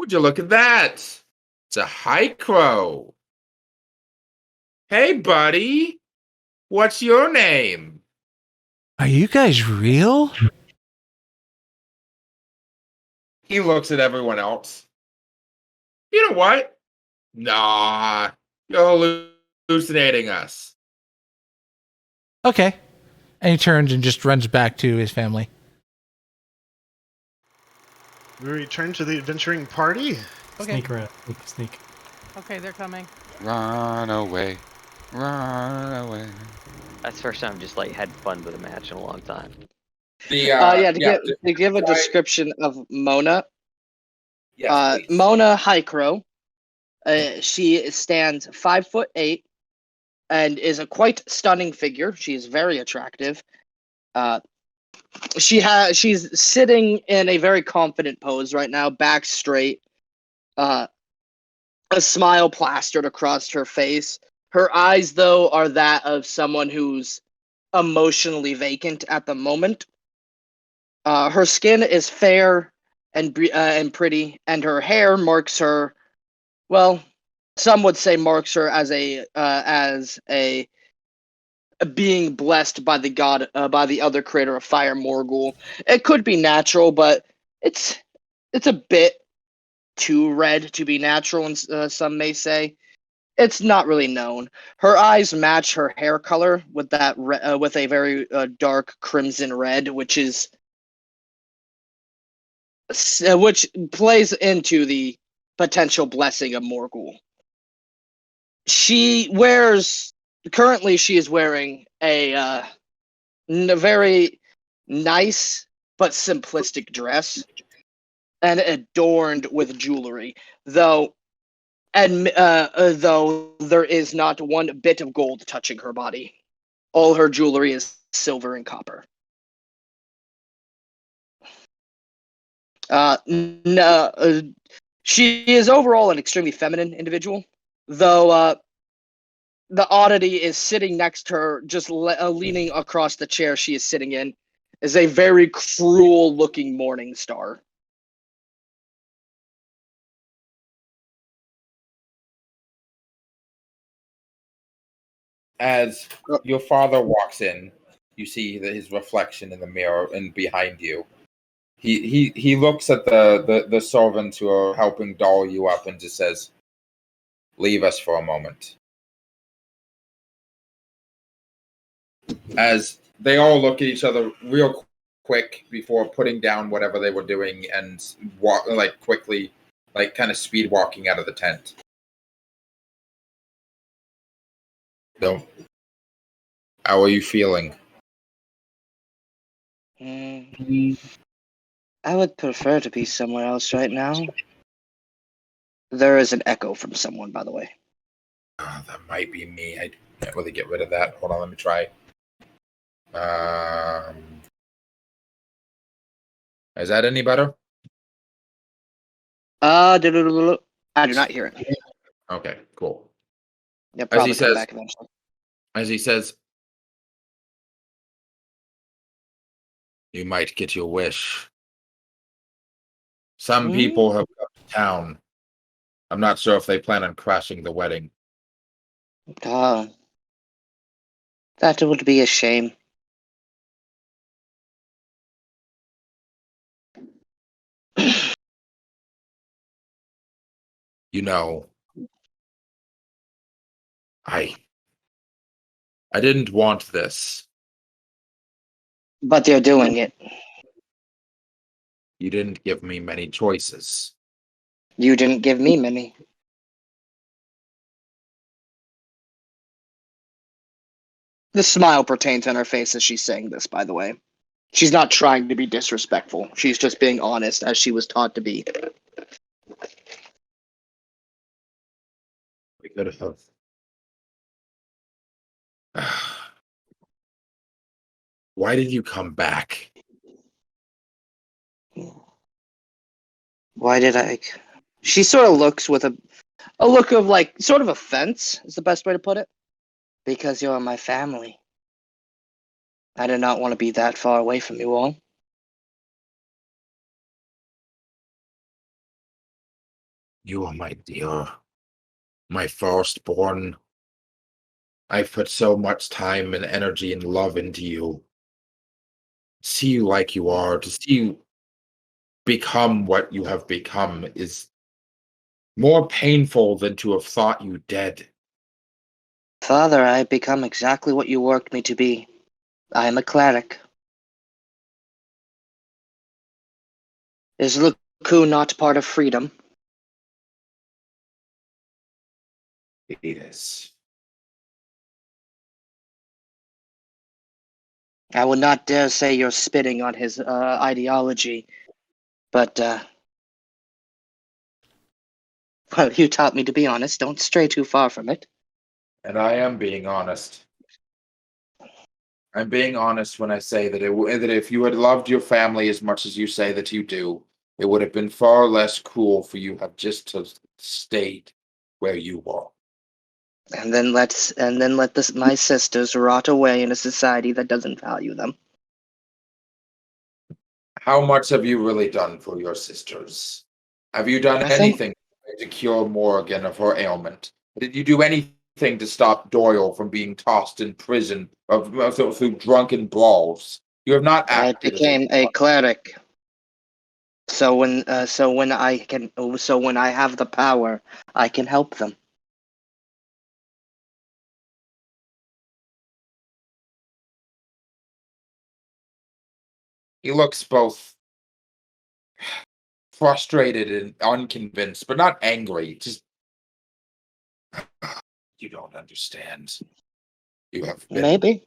Would you look at that? It's a Hycro. Hey, buddy. What's your name? Are you guys real? He looks at everyone else. You know what? Nah, you're hallucinating us. Okay. And he turns and just runs back to his family. We return to the adventuring party. Okay. Sneak rat. Sneak. Okay, they're coming. Run away. Run away. That's the first time I've just like had fun with a match in a long time. To give a description of Mona. Yes, Mona Hycro. She stands 5'8" and is a quite stunning figure. She is very attractive. She's sitting in a very confident pose right now, back straight. A smile plastered across her face. Her eyes, though, are that of someone who's emotionally vacant at the moment. Her skin is fair and pretty, and her hair marks her. Well, some would say marks her as a being blessed by the god, by the other creator of fire, Morgul. It could be natural, but it's a bit too red to be natural, and some may say. It's not really known. Her eyes match her hair color with that with a very dark crimson red, which plays into the potential blessing of Morgul. Currently she is wearing a very nice but simplistic dress and adorned with jewelry, though there is not one bit of gold touching her body. All her jewelry is silver and copper. She is overall an extremely feminine individual, though the oddity is sitting next to her, just leaning across the chair she is sitting in, is a very cruel-looking morning star. As your father walks in, you see his reflection in the mirror and behind you. He looks at the servants who are helping doll you up and just says, "Leave us for a moment." As they all look at each other real quick before putting down whatever they were doing and walk quickly, kind of speed walking out of the tent. So, how are you feeling? I would prefer to be somewhere else right now. There is an echo from someone, by the way. Oh, that might be me. I can't really get rid of that. Hold on, let me try. Is that any better? I do not hear it. Okay, cool. Yeah, probably come back eventually. As he says, "You might get your wish. Some people have come to town. I'm not sure if they plan on crashing the wedding." That would be a shame. You know, I didn't want this. But they're doing it. You didn't give me many choices. You didn't give me many. The smile pertains on her face as she's saying this, by the way. She's not trying to be disrespectful. She's just being honest, as she was taught to be. We could have. Why did you come back? Why did I? She sort of looks with a look of sort of offense is the best way to put it. Because you're my family. I did not want to be that far away from you all. You are my dear, my firstborn. I've put so much time and energy and love into you. See you like you are, to see you become what you have become is more painful than to have thought you dead. Father, I have become exactly what you worked me to be. I am a cleric. Is Luku not part of freedom? Yes. I would not dare say you're spitting on his ideology, but, well, you taught me to be honest. Don't stray too far from it. And I am being honest. I'm being honest when I say that that if you had loved your family as much as you say that you do, it would have been far less cruel for you have just to stayed where you were. And then let my sisters rot away in a society that doesn't value them. How much have you really done for your sisters? Have you done Nothing. anything to cure Morrigan of her ailment? Did you do anything to stop Doyle from being tossed in prison through drunken brawls? You have not I acted as became a cleric. So when I have the power, I can help them. He looks both frustrated and unconvinced, but not angry. Just you don't understand. You have been. Maybe.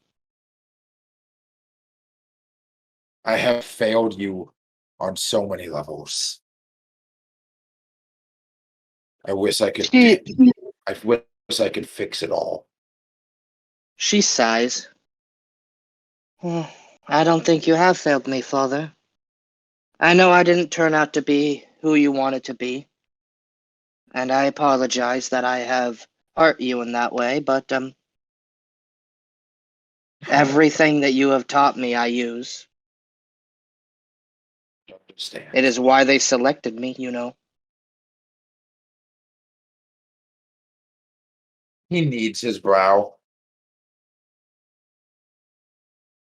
I have failed you on so many levels. I wish I could. I wish I could fix it all. She sighs. I don't think you have failed me, Father. I know I didn't turn out to be who you wanted to be. And I apologize that I have hurt you in that way, but everything that you have taught me I use. I understand. It is why they selected me, you know. He kneads his brow.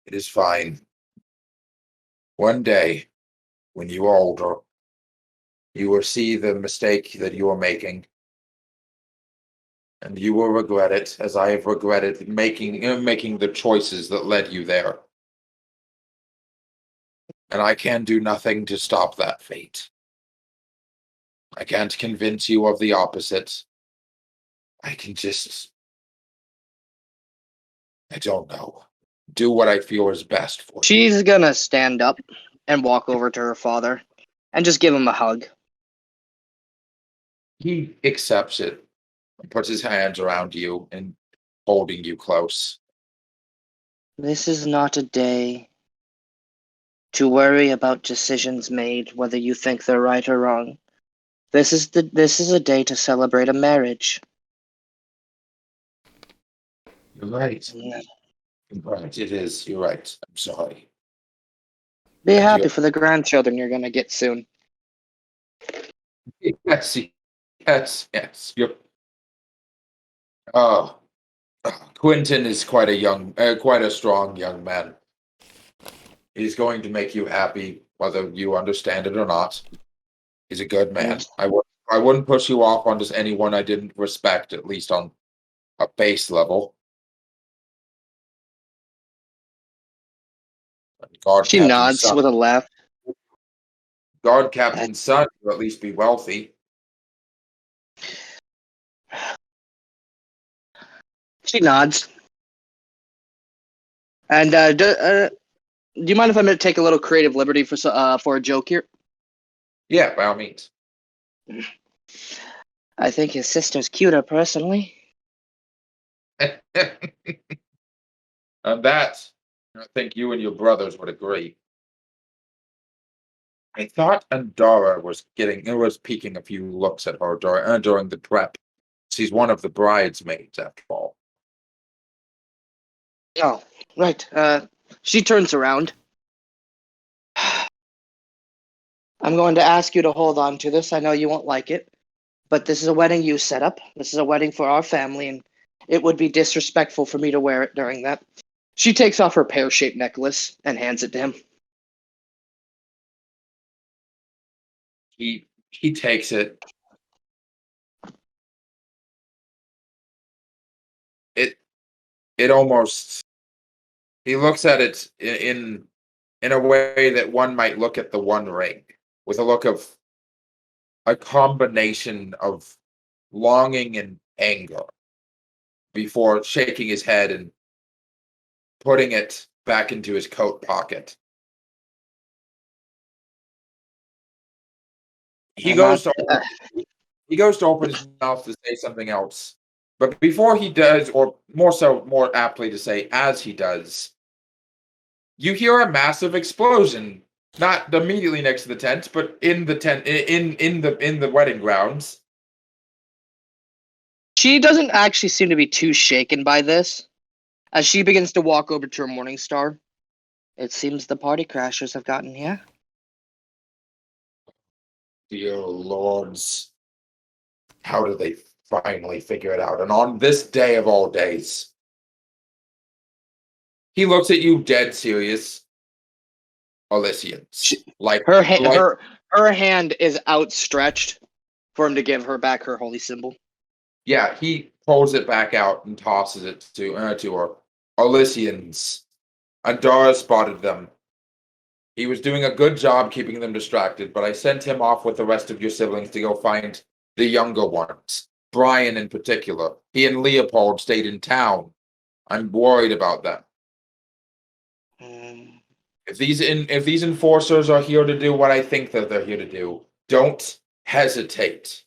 It is fine. One day, when you are older, you will see the mistake that you are making. And you will regret it, as I have regretted making the choices that led you there. And I can do nothing to stop that fate. I can't convince you of the opposite. I can just, I don't know, do what I feel is best for you. She's gonna stand up and walk over to her father and just give him a hug. He accepts it and puts his hands around you and holding you close. This is not a day to worry about decisions made, whether you think they're right or wrong. This is a day to celebrate a marriage. You're right. Yeah. You're right. It is. You're right. I'm sorry. Be And happy for the grandchildren you're gonna get soon. Yes. Yes. You're. Oh, Quentin is quite a strong young man. He's going to make you happy, whether you understand it or not. He's a good man. Yes. I wouldn't push you off on just anyone I didn't respect, at least on a base level. Guard She Captain's nods son. with a laugh. Guard Captain's son will at least be wealthy. She nods. And do you mind if I'm going to take a little creative liberty for a joke here? Yeah, by all means. I think his sister's cuter, personally. On that, I think you and your brothers would agree. I thought Andara was peeking a few looks at her during the prep. She's one of the bridesmaids, after all. Oh, right. She turns around. I'm going to ask you to hold on to this. I know you won't like it. But this is a wedding you set up. This is a wedding for our family, and it would be disrespectful for me to wear it during that. She takes off her pear-shaped necklace and hands it to him. He takes it. It almost. He looks at it in a way that one might look at the One Ring, with a look of a combination of longing and anger, before shaking his head and putting it back into his coat pocket. He goes to open his mouth to say something else. But before he does, or more aptly to say, as he does, you hear a massive explosion, not immediately next to the tent, but in the tent, in the wedding grounds. She doesn't actually seem to be too shaken by this. As she begins to walk over to her Morning Star, it seems the party crashers have gotten here. Dear lords, how do they finally figure it out? And on this day of all days. He looks at you dead serious. Elysians. Her hand is outstretched for him to give her back her holy symbol. Yeah, he pulls it back out and tosses it to her. Elysians. Andara spotted them. He was doing a good job keeping them distracted, but I sent him off with the rest of your siblings to go find the younger ones. Brian in particular. He and Leopold stayed in town. I'm worried about them. If these enforcers are here to do what I think that they're here to do, don't hesitate.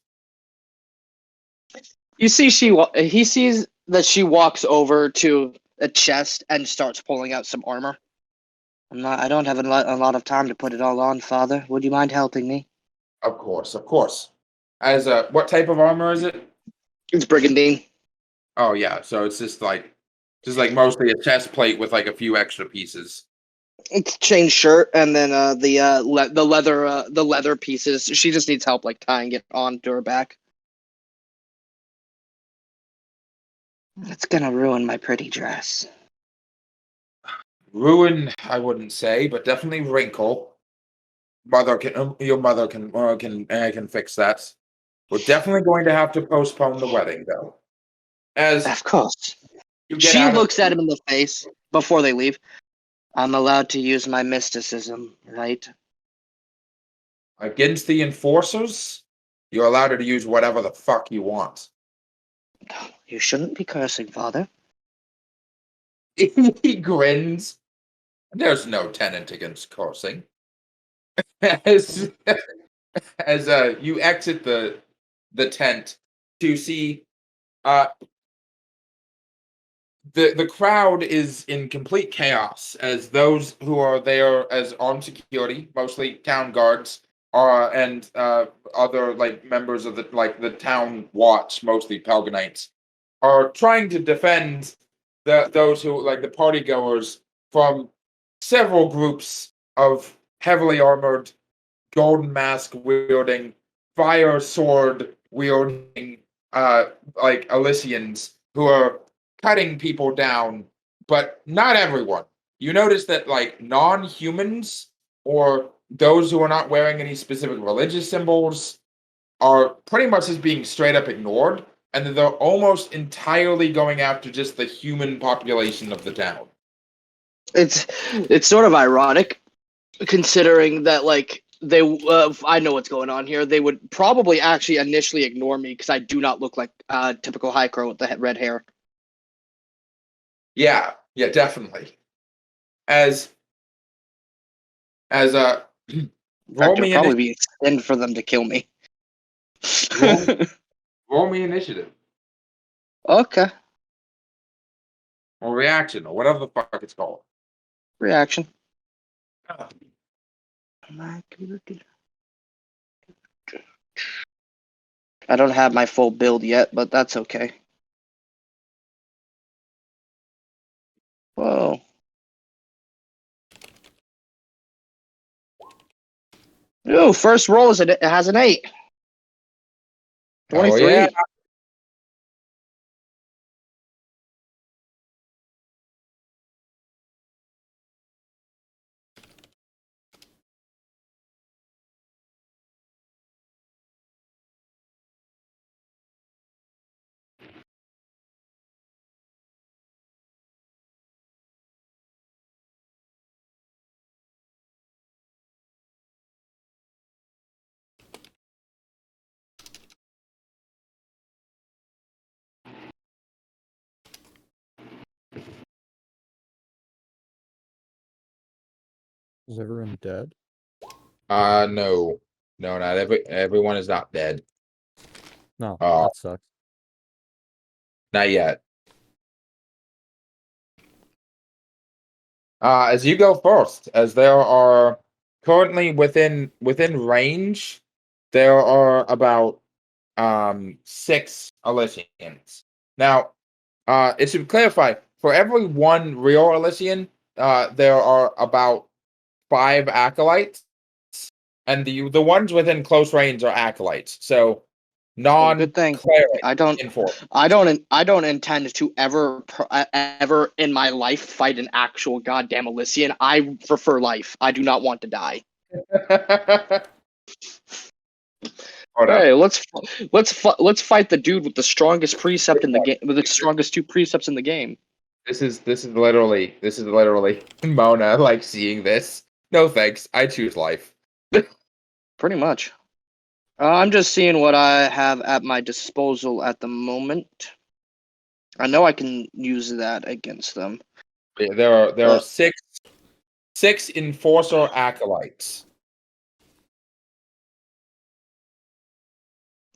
You see, he sees that she walks over to a chest and starts pulling out some armor. I don't have a lot of time to put it all on, Father. Would you mind helping me? Of course. As what type of armor is it? It's brigandine. Oh yeah, so it's just like mostly a chest plate with like a few extra pieces. It's chain shirt and then the leather pieces. She just needs help like tying it onto her back. It's gonna ruin my pretty dress. Ruin, I wouldn't say, but definitely wrinkle. Your mother can fix that. We're definitely going to have to postpone the wedding, though. Of course. She looks at him in the face before they leave. I'm allowed to use my mysticism, right? Against the enforcers, you're allowed to use whatever the fuck you want. You shouldn't be cursing, Father. He grins. There's no tenant against cursing. As you exit the tent, you see the crowd is in complete chaos, as those who are there as armed security, mostly town guards, and other like members of the town watch, mostly Pelganites, are trying to defend those who like the party goers from several groups of heavily armored, golden mask wielding, fire sword wielding, like Elysians who are cutting people down, but not everyone. You notice that like non-humans or those who are not wearing any specific religious symbols are pretty much just being straight up ignored, and that they're almost entirely going after just the human population of the town. It's sort of ironic, considering that like they I know what's going on here. They would probably actually initially ignore me because I do not look like typical Hycro with the red hair. Yeah, definitely. As roll me probably be extended for them to kill me. roll me initiative. Okay. Or reaction, or whatever the fuck it's called. Reaction. I don't have my full build yet, but that's okay. Whoa. Ooh, first roll it has an 8. Oh 23. yeah. Is everyone dead? No. No, not everyone is not dead. No, Oh. that sucks. Not yet. As you go first, as there are currently within range, there are about 6 Elysians. Now, it should clarify, for every one real Elysian, there are about 5 acolytes, and the ones within close range are acolytes. So Well, good thing. non-cleric I don't intend to ever in my life fight an actual goddamn Elysian. I prefer life. I do not want to die. Hey, let's fight the dude with the strongest precept in the game, with the strongest 2 precepts in the game. This is literally Mona like seeing this. No thanks. I choose life. Pretty much. I'm just seeing what I have at my disposal at the moment. I know I can use that against them. Yeah, there are six enforcer acolytes.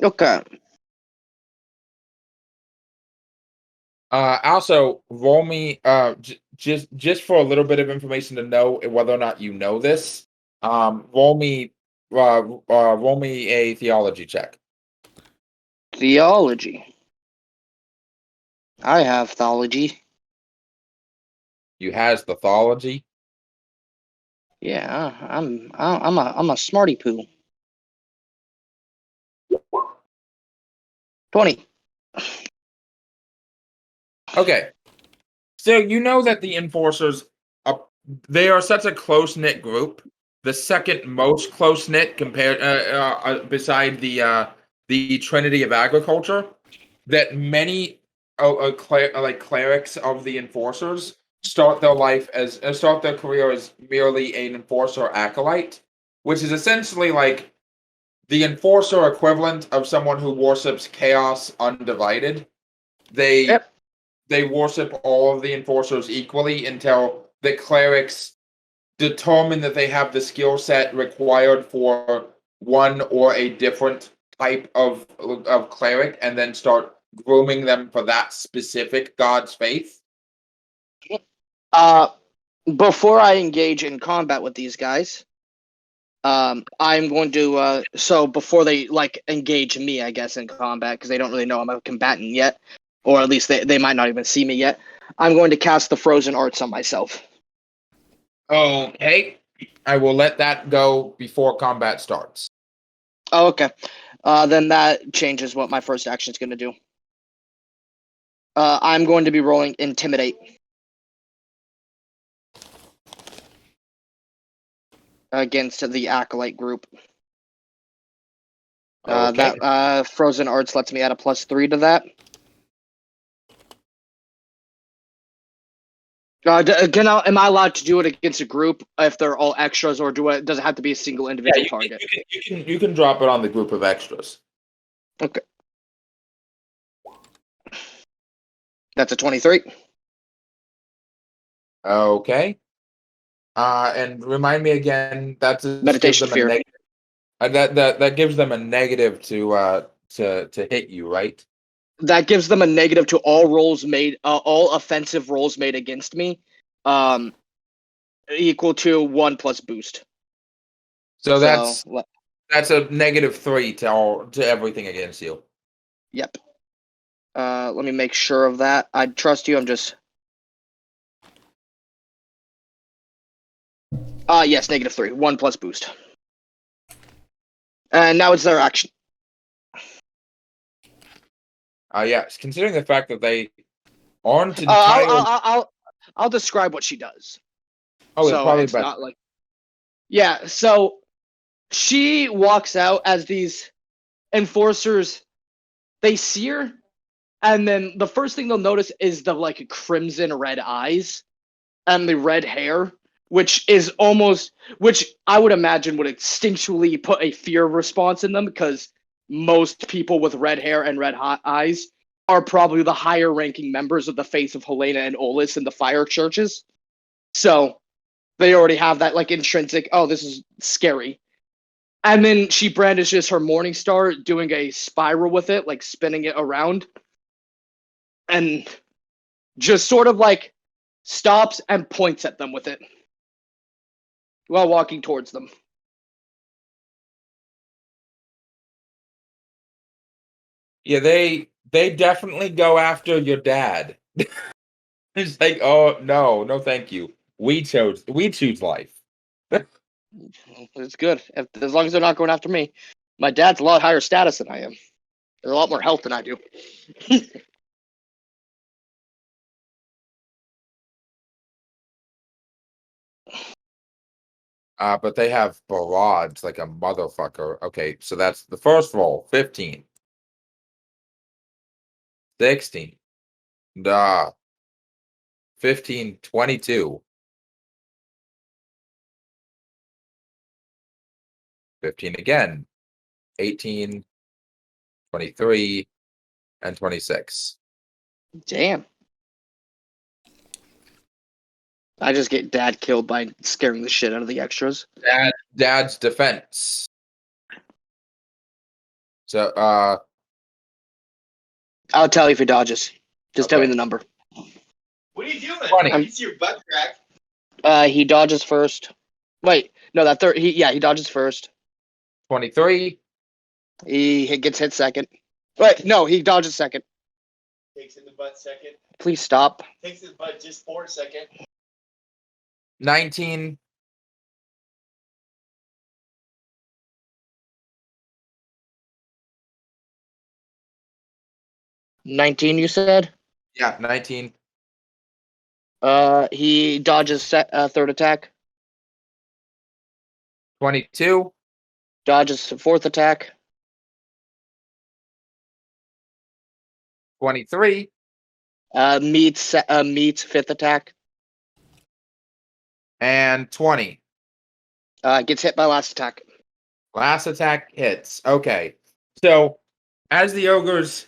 Okay. Also, roll me just for a little bit of information to know whether or not you know this. Roll me a theology check. Theology. I have theology. You has the theology. Yeah, I'm a smarty poo. 20. Okay, so you know that the enforcers they are such a close knit group. The second most close knit compared beside the Trinity of Agriculture. That many clerics of the enforcers start their career as merely an enforcer acolyte, which is essentially like the enforcer equivalent of someone who worships chaos undivided. They they worship all of the enforcers equally until the clerics determine that they have the skill set required for one or a different type of cleric, and then start grooming them for that specific god's faith. Before I engage in combat with these guys, I'm going to so before they like engage me, I guess, in combat, because they don't really know I'm a combatant yet, or at least they might not even see me yet. I'm going to cast the frozen arts on myself. Okay, I will let that go before combat starts. Oh, okay. Then that changes what my first action is going to do. I'm going to be rolling Intimidate. Against the Acolyte group. Okay. That Frozen Arts lets me add a +3 to that. Am I allowed to do it against a group if they're all extras, or does it have to be a single individual target? You can drop it on the group of extras. Okay. That's a 23. Okay. And remind me again. That's Meditation fear. That gives them a negative to hit you, right? That gives them a negative to all rolls made, all offensive rolls made against me, equal to 1 plus boost. So that's a -3 to everything against you. Yep. Let me make sure of that. I trust you. I'm just. Yes, -3. 1 plus boost. And now it's their action. Yes, considering the fact that they aren't entirely. I'll describe what she does. Oh, it's So probably it's better. not like. Yeah, so she walks out as these enforcers, they see her, and then the first thing they'll notice is the like crimson red eyes and the red hair, which I would imagine would instinctually put a fear response in them, because most people with red hair and red eyes are probably the higher ranking members of the Faith of Helena and Olus in the fire churches. So they already have that like intrinsic, oh, this is scary. And then she brandishes her Morning Star, doing a spiral with it, like spinning it around. And just sort of like stops and points at them with it while walking towards them. Yeah, they definitely go after your dad. It's like, oh no, thank you. We choose life. It's good. As long as they're not going after me. My dad's a lot higher status than I am. There's a lot more health than I do. But they have barrage like a motherfucker. Okay, so that's the first roll. 15. 16. 15, 22. 15 again. 18, 23, and 26. Damn. I just get dad killed by scaring the shit out of the extras. Dad's defense. So, I'll tell you if he dodges. Just tell me Okay. the number. What are you doing? 20. I can see your butt crack. He dodges first. Wait, no, that third. He dodges first. 23. He gets hit second. Wait, no, he dodges second. Takes in the butt second. Please stop. Takes his butt just for a second. 19. 19, you said? Yeah, 19. He dodges third attack. 22. Dodges fourth attack. 23. Meets fifth attack. And 20. Gets hit by last attack. Last attack hits. Okay. So, as the ogres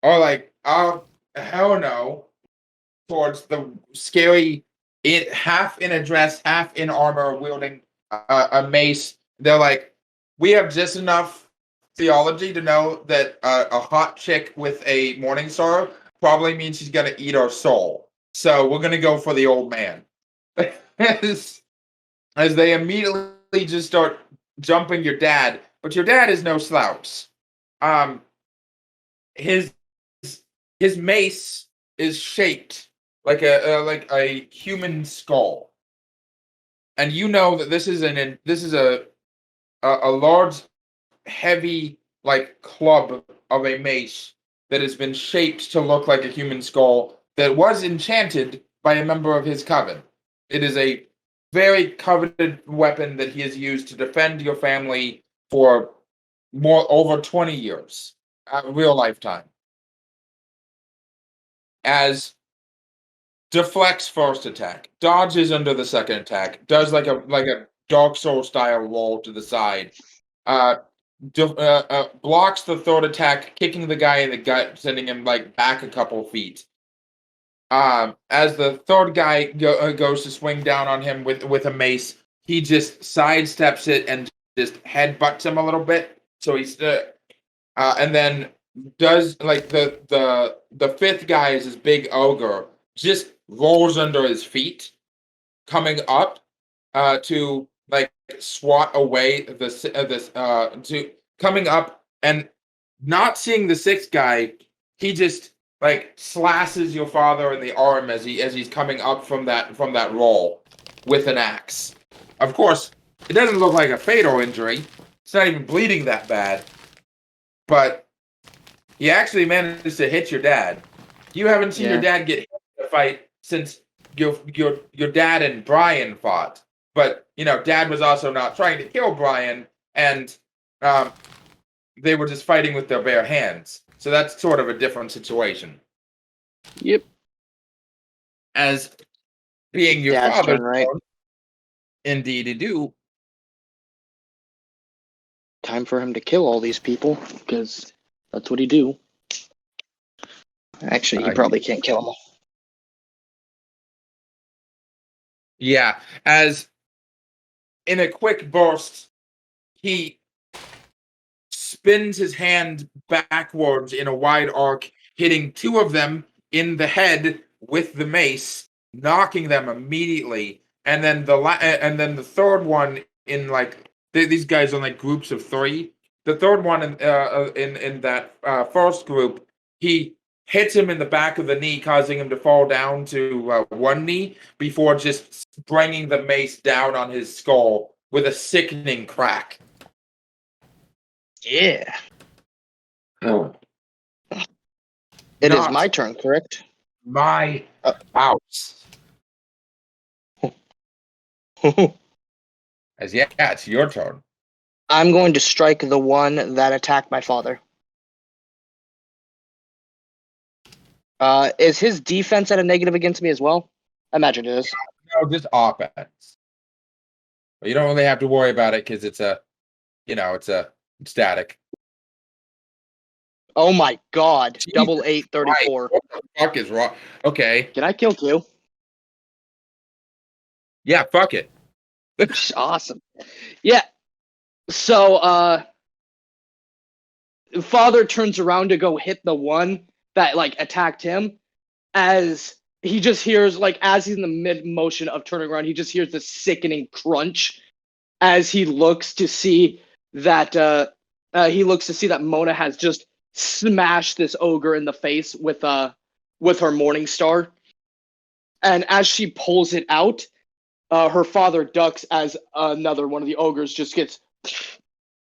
are like, oh, hell no, towards the scary, half in a dress, half in armor, wielding a mace, they're like, we have just enough theology to know that a hot chick with a morning star probably means she's going to eat our soul. So, we're going to go for the old man. as they immediately just start jumping your dad, but your dad is no slouch. His mace is shaped like a human skull, and you know that this is a large, heavy like club of a mace that has been shaped to look like a human skull that was enchanted by a member of his coven. It is a very coveted weapon that he has used to defend your family for over 20 years, real lifetime. As deflects first attack, dodges under the second attack, does like a Dark Soul style roll to the side, blocks the third attack, kicking the guy in the gut, sending him like back a couple feet. As the third guy goes to swing down on him with a mace, he just sidesteps it and just headbutts him a little bit. So he's and then does like the fifth guy is this big ogre, just rolls under his feet, coming up to like swat away this to coming up and not seeing the sixth guy, he just like slashes your father in the arm as he's coming up from that roll with an axe. Of course, it doesn't look like a fatal injury. It's not even bleeding that bad. But He actually managed to hit your dad. You haven't seen your dad get hit in a fight since your dad and Brian fought. But Dad was also not trying to kill Brian, and they were just fighting with their bare hands. So that's sort of a different situation. Yep. As being your Dad's father's turn, right? turn, indeed you do. Time for him to kill all these people, because that's what he do. Actually, he probably can't kill them all. Yeah, as in a quick burst, he spins his hand backwards in a wide arc, hitting two of them in the head with the mace, knocking them immediately. And then the third one in these guys on groups of three. The third one in that first group, he hits him in the back of the knee, causing him to fall down to one knee before just bringing the mace down on his skull with a sickening crack. Yeah. It is my turn, correct? My house. As it's your turn. I'm going to strike the one that attacked my father. Is his defense at a negative against me as well? I imagine it is. No, just offense. But you don't really have to worry about it because it's it's static. Oh my god. Jesus Double 834. What the fuck is wrong? Okay. Can I kill two? Yeah, fuck it. Awesome. Yeah. So, father turns around to go hit the one that attacked him, as he just hears as he's in the mid motion of turning around, he just hears the sickening crunch as he looks to see that Mona has just smashed this ogre in the face with her Morning Star, and as she pulls it out, her father ducks as another one of the ogres just gets.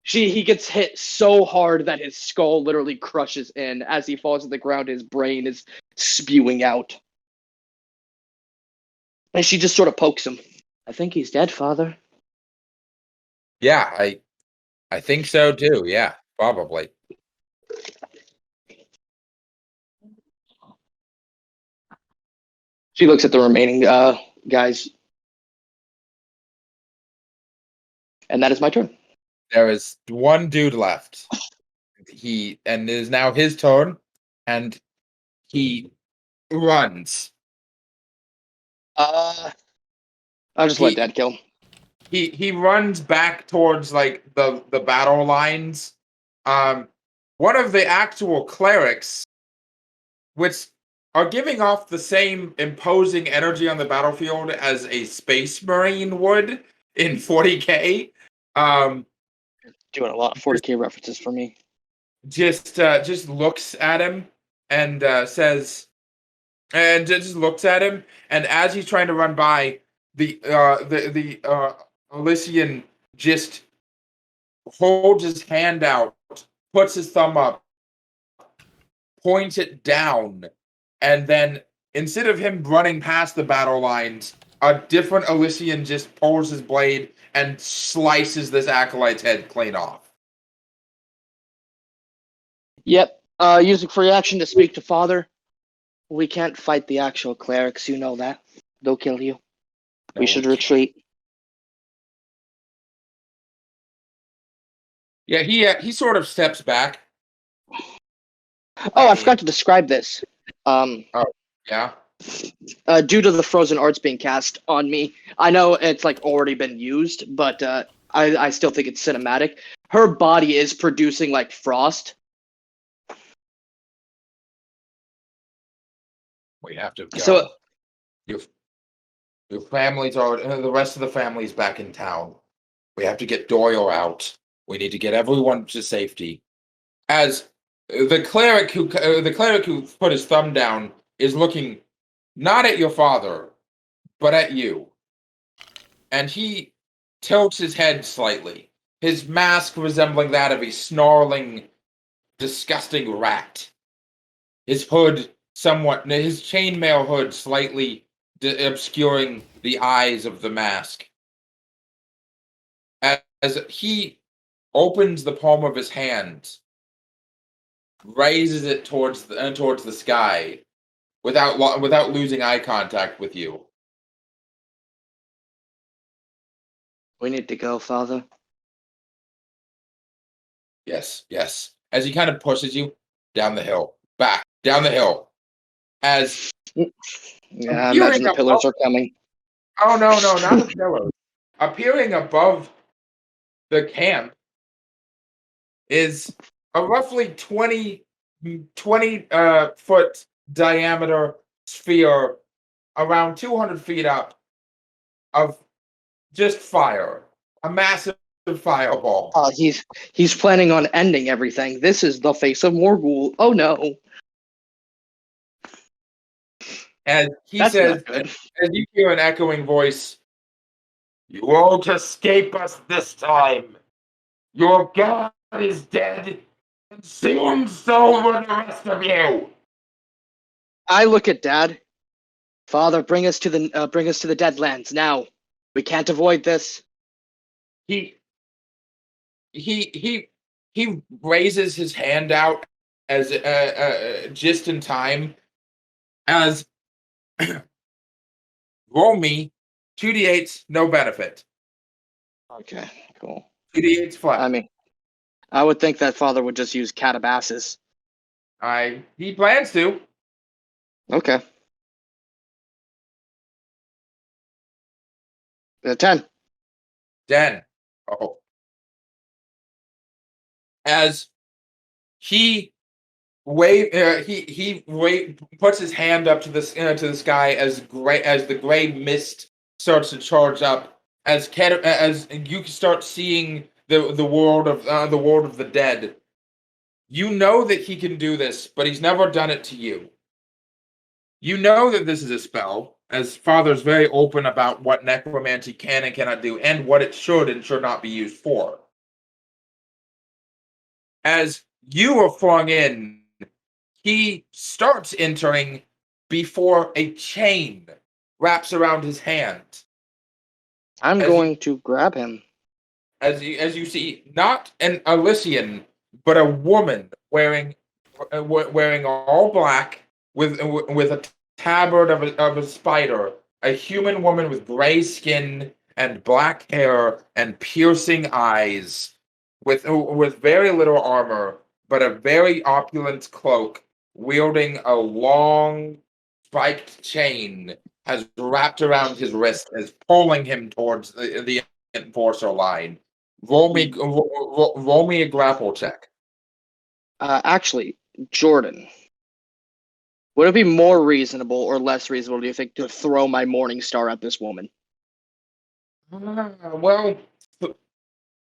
He gets hit so hard that his skull literally crushes in. As he falls to the ground, his brain is spewing out. And she just sort of pokes him. I think he's dead, Father. Yeah, I think so too. Yeah, probably. She looks at the remaining guys. And that is my turn. There is one dude left. It is now his turn, and he runs. I'll just let Dad kill him. He runs back towards the battle lines. One of the actual clerics, which are giving off the same imposing energy on the battlefield as a space marine would in 40K. Doing a lot of 40K references for me. Just looks at him and says, and just looks at him, and as he's trying to run by, the Elysian just holds his hand out, puts his thumb up, points it down, and then instead of him running past the battle lines, a different Elysian just pulls his blade and slices this acolyte's head clean off. Yep. Using free action to speak to Father. We can't fight the actual clerics, you know that. They'll kill you. We should retreat. Yeah, he sort of steps back. Oh, I forgot to describe this. Yeah. Due to the frozen arts being cast on me, I know it's already been used, but I still think it's cinematic. Her body is producing frost. We have to go. So your families are the rest of the family's back in town. We have to get Doyle out. We need to get everyone to safety. As the cleric who put his thumb down is looking not at your father, but at you. And he tilts his head slightly, his mask resembling that of a snarling disgusting rat. His hood his chainmail hood slightly obscuring the eyes of the mask. As he opens the palm of his hand, raises it towards the sky, without losing eye contact with you. We need to go, Father. Yes, yes. As he kind of pushes you down the hill, back down the hill. As Yeah, I imagine the pillars are coming. Oh no, not the pillars. Appearing above the camp is a roughly 20 foot diameter sphere, around 200 feet up, of just fire. A massive fireball. He's planning on ending everything. This is the face of Morgul. Oh no. And he That's says, not good. as you hear an echoing voice, "You won't escape us this time. Your god is dead, and soon so will the rest of you." I look at Dad. Father, bring us to the Deadlands now. We can't avoid this. He raises his hand out as just in time as roll me 2d8s, no benefit. Okay, cool. 2d8s flat. I mean, I would think that Father would just use Catabasis. He plans to. Okay. 10. 10. Oh. As he puts his hand up to the sky as the gray mist starts to charge up, as you start seeing the world of the dead. You know that he can do this, but he's never done it to you. You know that this is a spell, as Father's very open about what necromancy can and cannot do, and what it should and should not be used for. As you are flung in, he starts entering before a chain wraps around his hand. I'm going to grab him. As you see, not an Elysian, but a woman wearing all black with a tabard of a spider, a human woman with gray skin and black hair and piercing eyes, with very little armor, but a very opulent cloak, wielding a long spiked chain, has wrapped around his wrist, as pulling him towards the enforcer line. Roll me a grapple check. Actually, Jordan, would it be more reasonable or less reasonable, do you think, to throw my Morning Star at this woman? Well,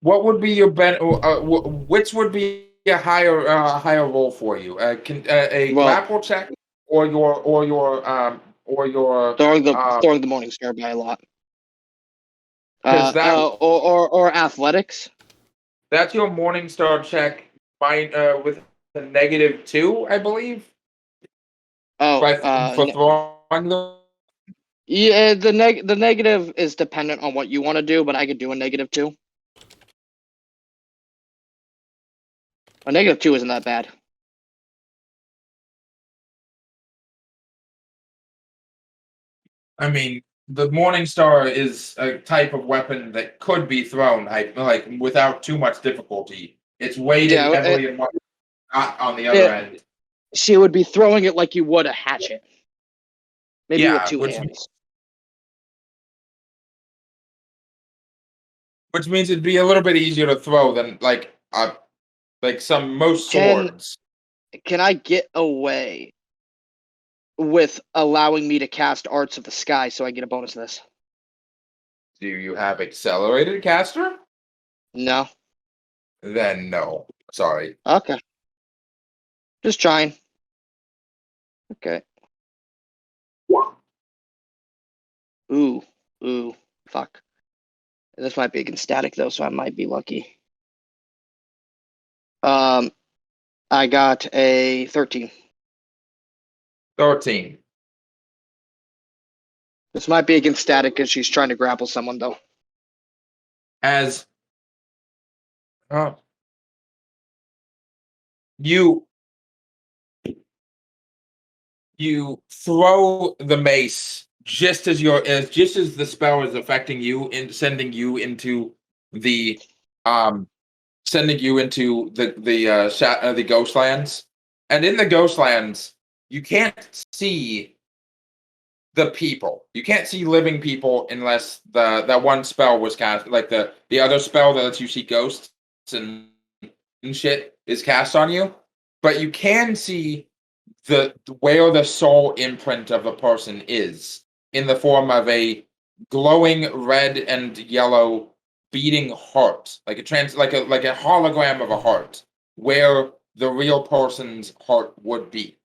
what would be your which would be a higher roll for you? Grapple check or your throwing the Morning Star by a lot. That or athletics. That's your Morning Star check. With a -2, I believe. Oh, for throwing them. Yeah, the negative is dependent on what you want to do, but I could do a -2. A -2 isn't that bad. I mean, the Morning Star is a type of weapon that could be thrown, like without too much difficulty. It's weighted heavily and not on the other end. She would be throwing it like you would a hatchet. Maybe with two hands. Which means it'd be a little bit easier to throw than like most swords. Can I get away with allowing me to cast Arts of the Sky so I get a bonus to this? Do you have accelerated caster? No. Then no. Sorry. Okay. Just trying. Okay. Ooh. Fuck. This might be against static though, so I might be lucky. I got a 13. 13. This might be against static because she's trying to grapple someone, though. As you throw the mace just as the spell is affecting you and sending you into the the Ghostlands. And in the Ghostlands, you can't see the people. You can't see living people unless that one spell was cast, like the other spell that lets you see ghosts and shit is cast on you. But you can see where the soul imprint of a person is in the form of a glowing red and yellow beating heart, like a hologram of a heart, where the real person's heart would be.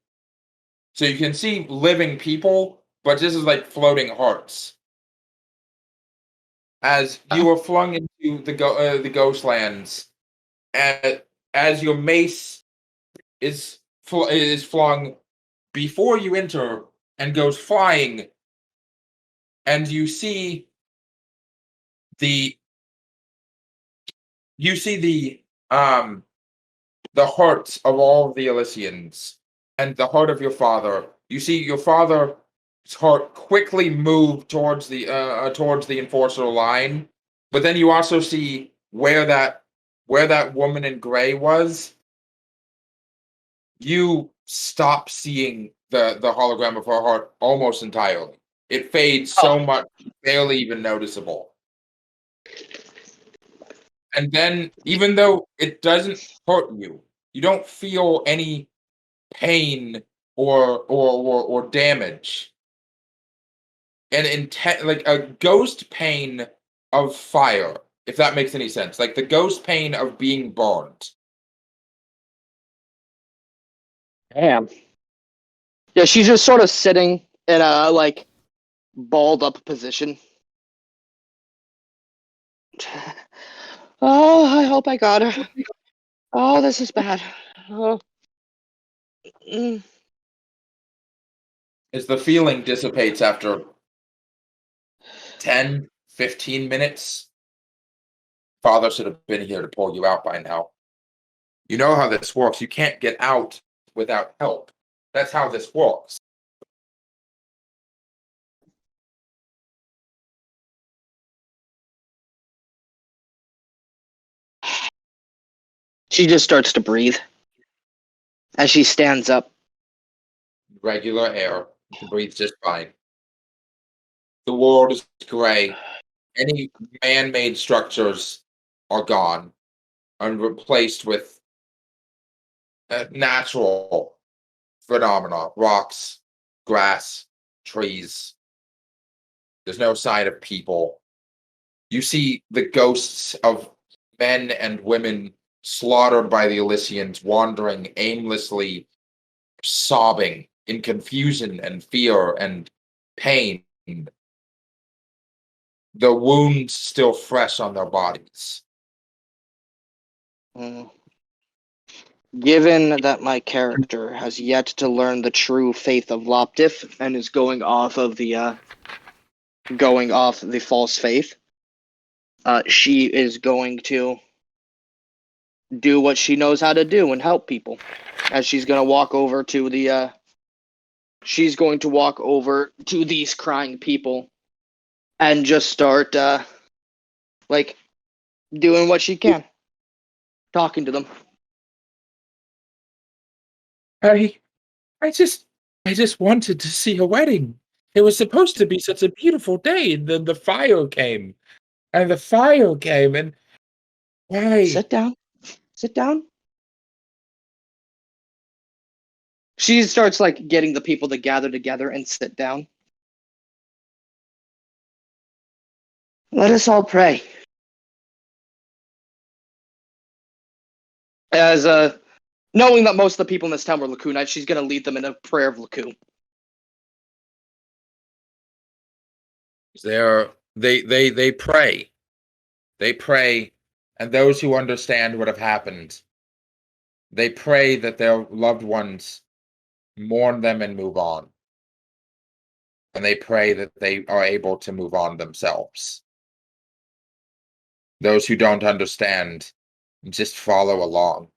So you can see living people, but this is like floating hearts. As you are flung into the Ghostlands, as your mace is flung before you enter and goes flying, and you see the hearts of all the Elysians and the heart of your father. You see your father's heart quickly move towards the enforcer line, but then you also see where that woman in gray was. You stop seeing the hologram of her heart almost entirely. It fades so much, barely even noticeable. And then, even though it doesn't hurt you, you don't feel any pain or damage. Like a ghost pain of fire, if that makes any sense. Like the ghost pain of being burned. Damn. Yeah, she's just sort of sitting in a, like, balled up position. Oh, I hope I got her. Oh, this is bad. Oh. As the feeling dissipates after 10, 15 minutes, Father should have been here to pull you out by now. You know how this works. You can't get out without help. That's how this works. She just starts to breathe as she stands up. Regular air. You can breathe just fine. The world is gray. Any man-made structures are gone and replaced with natural phenomena, rocks, grass, trees. There's no sign of people. You see the ghosts of men and women slaughtered by the Elysians wandering aimlessly, sobbing in confusion and fear and pain. The wounds still fresh on their bodies. Given that my character has yet to learn the true faith of Loptif and is going off the false faith, she is going to do what she knows how to do and help people. As she's going to walk over to these crying people and just start like doing what she can, talking to them. I just wanted to see a wedding. It was supposed to be such a beautiful day, and then the fire came. And why? Sit down. She starts like getting the people to gather together and sit down. Let us all pray. As knowing that most of the people in this town were Lacoonites, she's going to lead them in a prayer of Lacoon. They pray. They pray, and those who understand what have happened They pray that their loved ones mourn them and move on. And they pray that they are able to move on themselves. Those who don't understand just follow along,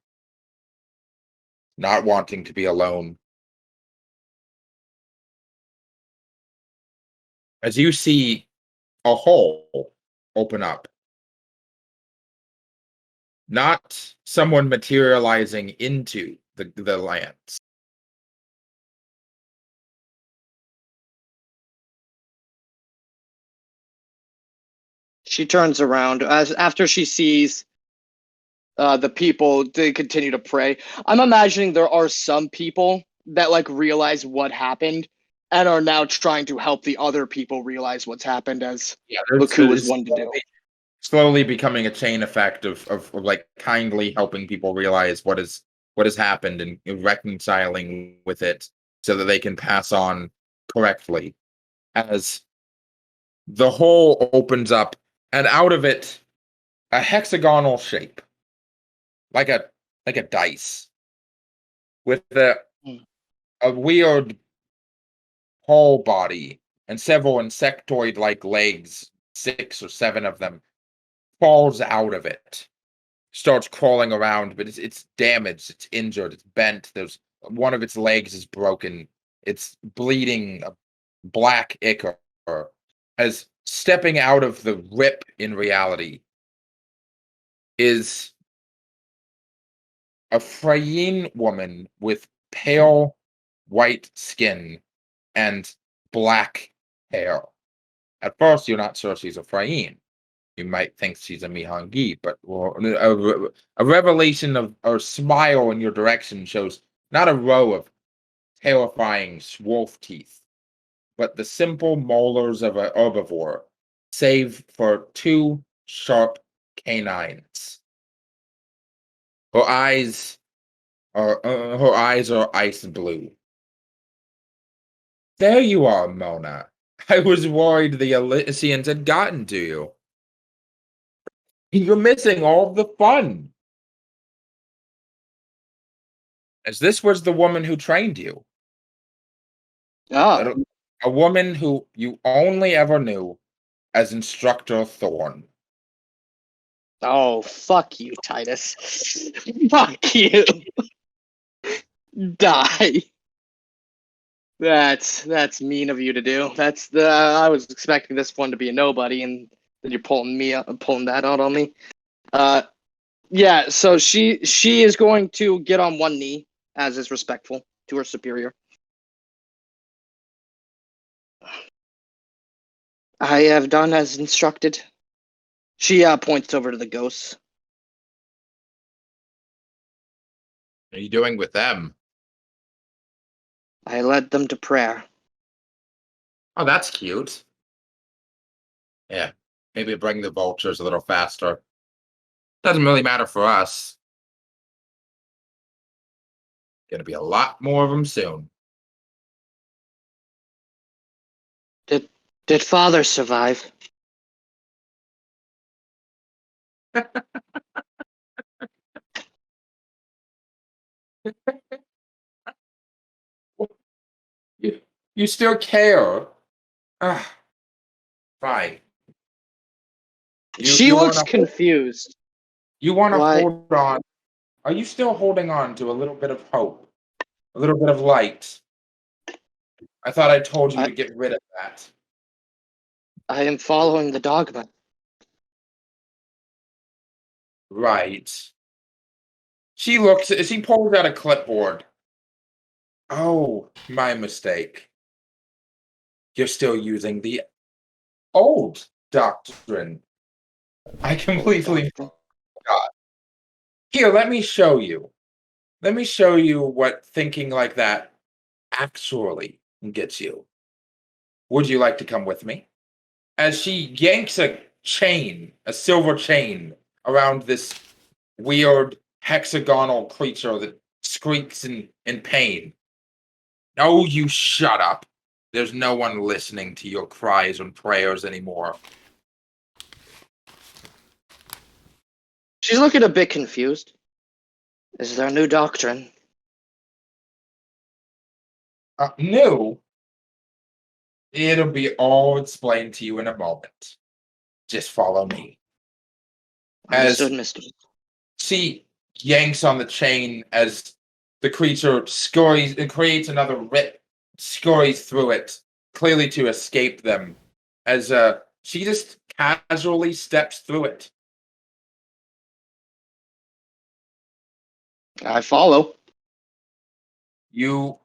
not wanting to be alone. As you see a hole open up, not someone materializing into the lands. She turns around after she sees the people. They continue to pray. I'm imagining there are some people that like realize what happened and are now trying to help the other people realize what's happened, as Laku was one to do. Slowly becoming a chain effect of like kindly helping people realize what has happened and reconciling with it so that they can pass on correctly. As the hole opens up, and out of it, a hexagonal shape, like a dice, with a weird whole body and several insectoid-like legs, 6 or 7 of them, falls out of it, starts crawling around, but it's damaged, it's injured, it's bent. There's one of its legs is broken. It's bleeding a black ichor. As stepping out of the rip in reality is a Freyine woman with pale white skin and black hair. At first, you're not sure she's a Freyine. You might think she's a Mihangi, but a revelation of or smile in your direction shows not a row of terrifying wolf teeth, but the simple molars of an herbivore, save for 2 sharp canines. Her eyes are ice blue. There you are, Mona. I was worried the Elysians had gotten to you. You're missing all the fun. As this was the woman who trained you. Oh. A woman who you only ever knew as Instructor Thorn. Oh, fuck you, Titus. Fuck you. Die. That's mean of you to do. I was expecting this one to be a nobody, and then you're pulling that out on me. Yeah, so she is going to get on one knee, as is respectful to her superior. I have done as instructed. She points over to the ghosts. What are you doing with them? I led them to prayer. Oh, that's cute. Yeah, maybe bring the vultures a little faster. Doesn't really matter for us. Gonna be a lot more of them soon. Did Father survive? You still care? Fine. She looks confused. You want to Why? hold on. Are you still holding on to a little bit of hope? A little bit of light? I thought I told you to get rid of that. I am following the dogma. Right. She pulls out a clipboard. Oh, my mistake. You're still using the old doctrine. I completely forgot. Here, let me show you. Let me show you what thinking like that actually gets you. Would you like to come with me? As she yanks a silver chain, around this weird hexagonal creature that squeaks in pain. No, you shut up. There's no one listening to your cries and prayers anymore. She's looking a bit confused. Is there a new doctrine? No. It'll be all explained to you in a moment. Just follow me. Understood, mister. She yanks on the chain as the creature scurries and creates another rip, scurries through it, clearly to escape them, as she just casually steps through it. I follow. You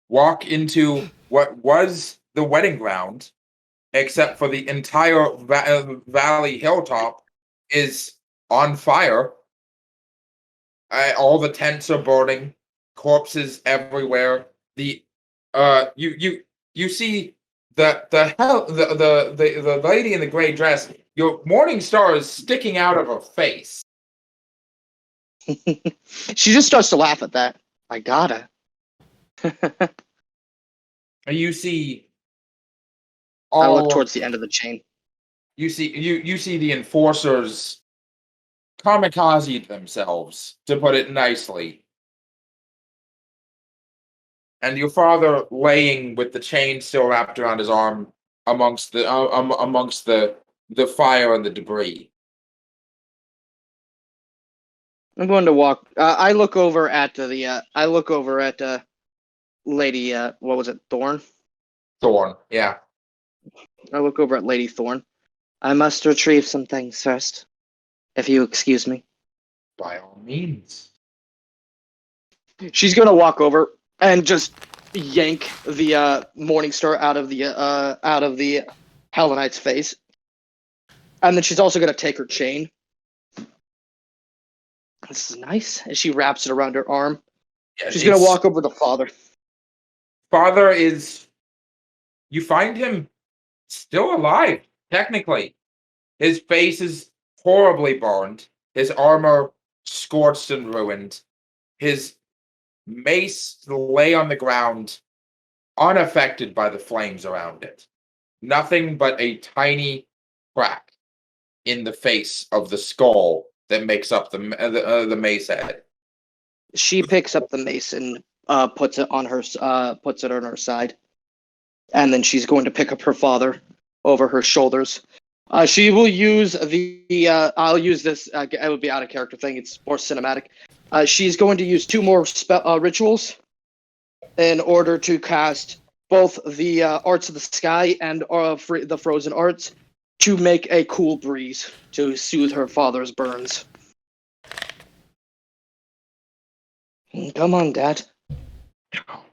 walk into what was the wedding ground, except for the entire valley hilltop is on fire. All the tents are burning, corpses everywhere. You see the lady in the gray dress. Your morning star is sticking out of her face. She just starts to laugh at that. I gotta. And you see I look all. towards the end of the chain. You see the enforcers kamikaze themselves, to put it nicely. And your father laying with the chain still wrapped around his arm amongst the fire and the debris. I'm going to walk. I look over at Lady. What was it? Thorn. Thorn, yeah. I look over at Lady Thorn. I must retrieve some things first, if you excuse me. By all means. She's gonna walk over and just yank the Morning Star out of the Pelganite's face, and then she's also gonna take her chain. This is nice, and she wraps it around her arm. Yeah, she's gonna walk over to Father. Father is. You find him still alive, technically. His face is horribly burned. His armor scorched and ruined. His mace lay on the ground, unaffected by the flames around it. Nothing but a tiny crack in the face of the skull that makes up the mace head. She picks up the mace and puts it on her side, and then she's going to pick up her father over her shoulders. She will use the. I'll use this. It would be out of character thing. It's more cinematic. She's going to use 2 more rituals in order to cast both the Arts of the Sky and the Frozen Arts to make a cool breeze to soothe her father's burns. Come on, Dad.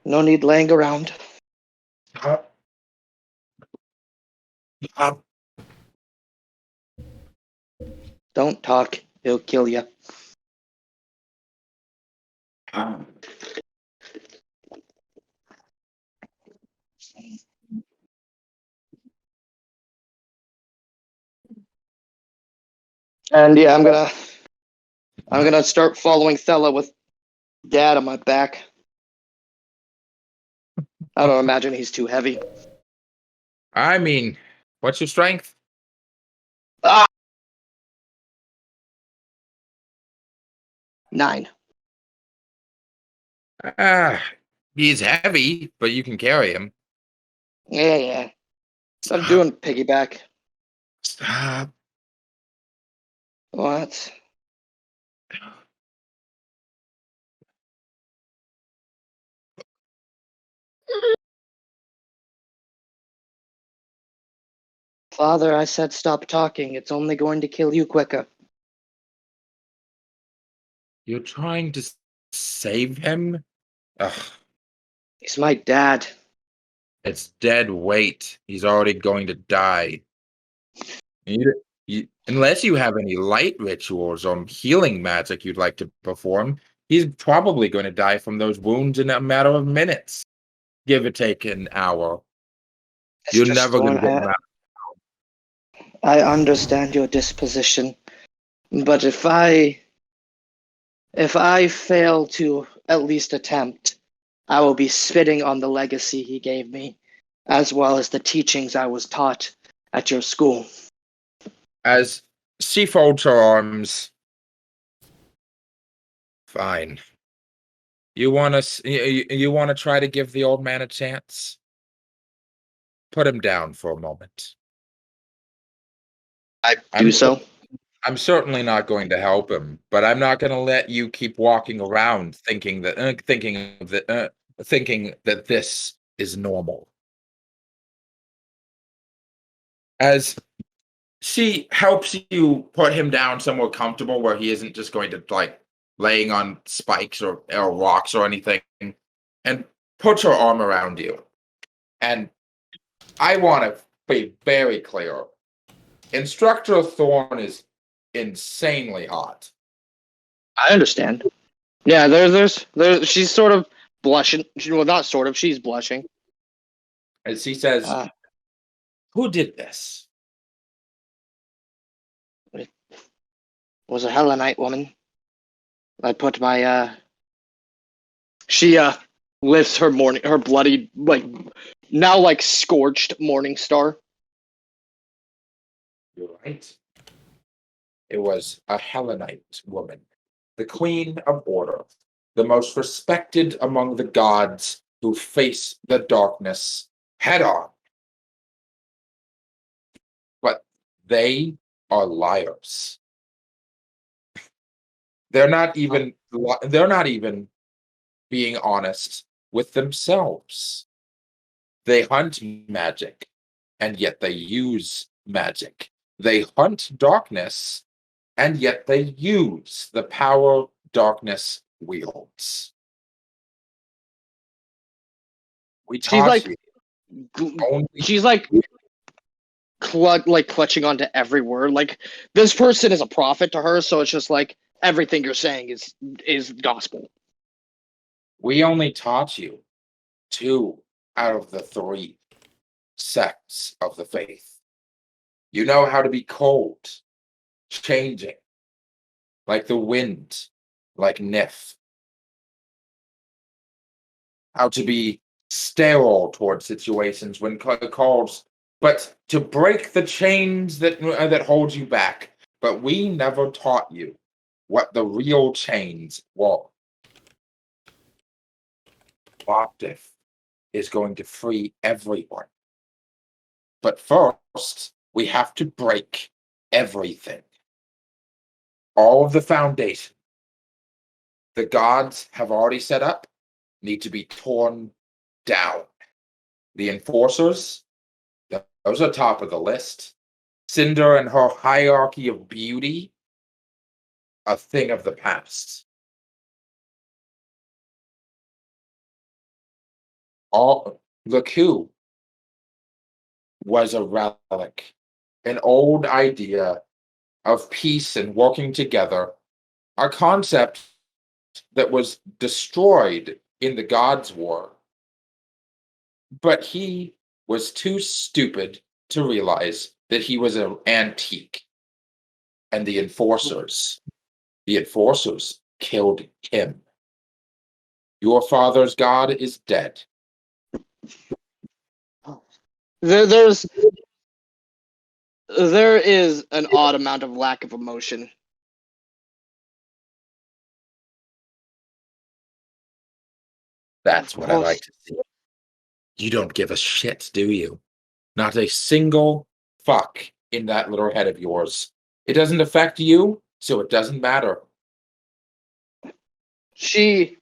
No need laying around. Don't talk. He'll kill you. And yeah, I'm gonna start following Thella with Dad on my back. I don't imagine he's too heavy. I mean, what's your strength? 9. He's heavy, but you can carry him. Yeah. I'm doing piggyback. Stop. What? Father, I said stop talking. It's only going to kill you quicker. You're trying to save him? Ugh. He's my dad. It's dead weight. He's already going to die. Unless you have any light rituals or healing magic you'd like to perform, he's probably going to die from those wounds in a matter of minutes. Give or take an hour. You're never going to get him out. I understand your disposition, but if I fail to at least attempt, I will be spitting on the legacy he gave me, as well as the teachings I was taught at your school. As she folds her arms, Fine. You want to you want to try to give the old man a chance? Put him down for a moment. I I'm do so. I'm certainly not going to help him, but I'm not going to let you keep walking around thinking that this is normal. As she helps you put him down somewhere comfortable where he isn't just going to like laying on spikes or rocks or anything, and puts her arm around you. And I want to be very clear. Instructor Thorn is insanely hot. I understand. Yeah, there's she's sort of blushing. Well, not sort of. She's blushing. As he says, who did this? It was a Hellenite woman. I put my She lifts her bloody, like, now like scorched morning star. You're right. It was a Hellenite woman, the queen of order, the most respected among the gods who face the darkness head on. But they are liars. They're not even being honest with themselves. They hunt magic, and yet they use magic. They hunt darkness, and yet they use the power darkness wields. We She's taught like, you only she's like, clutching onto every word. Like, this person is a prophet to her, so it's just like everything you're saying is gospel. we only taught you 2 out of the 3 sects of the faith. You know how to be cold, changing, like the wind, like Nif. How to be sterile towards situations when called, but to break the chains that hold you back. But we never taught you what the real chains were. Optif is going to free everyone. But first, we have to break everything. All of the foundation the gods have already set up need to be torn down. The enforcers, those are top of the list. Cinder and her hierarchy of beauty, a thing of the past. The coup was a relic, an old idea of peace and working together, a concept that was destroyed in the Gods' War. But he was too stupid to realize that he was an antique. And the enforcers killed him. Your father's God is dead. There is an odd amount of lack of emotion. That's what I like to see. You don't give a shit, do you? Not a single fuck in that little head of yours. It doesn't affect you, so it doesn't matter. She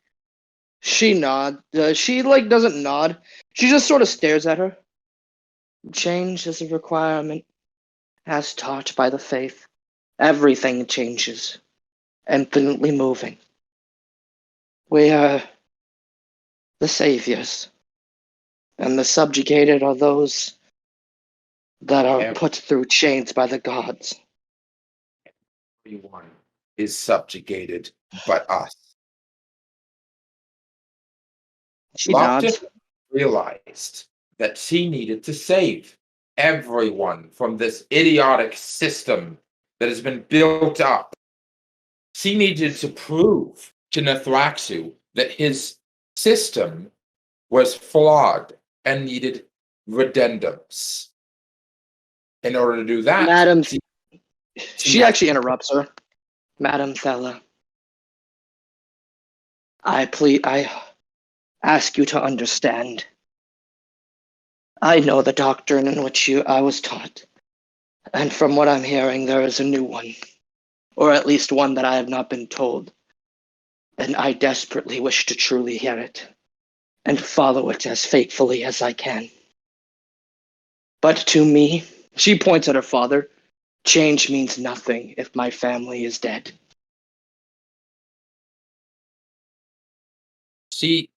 nods. She like doesn't nod. She just sort of stares at her. Change is a requirement, as taught by the faith. Everything changes, infinitely moving. We are the saviors, and the subjugated are those that are put through chains by the gods. Everyone is subjugated but us. She nods. Realized that she needed to save everyone from this idiotic system that has been built up. She needed to prove to Nithraxu that his system was flawed and needed redundance. In order to do that, Madam, she actually interrupts her. Madam Thella, I ask you to understand. I know the doctrine in which I was taught, and from what I'm hearing, there is a new one, or at least one that I have not been told, and I desperately wish to truly hear it, and follow it as faithfully as I can. But to me, she points at her father, change means nothing if my family is dead. She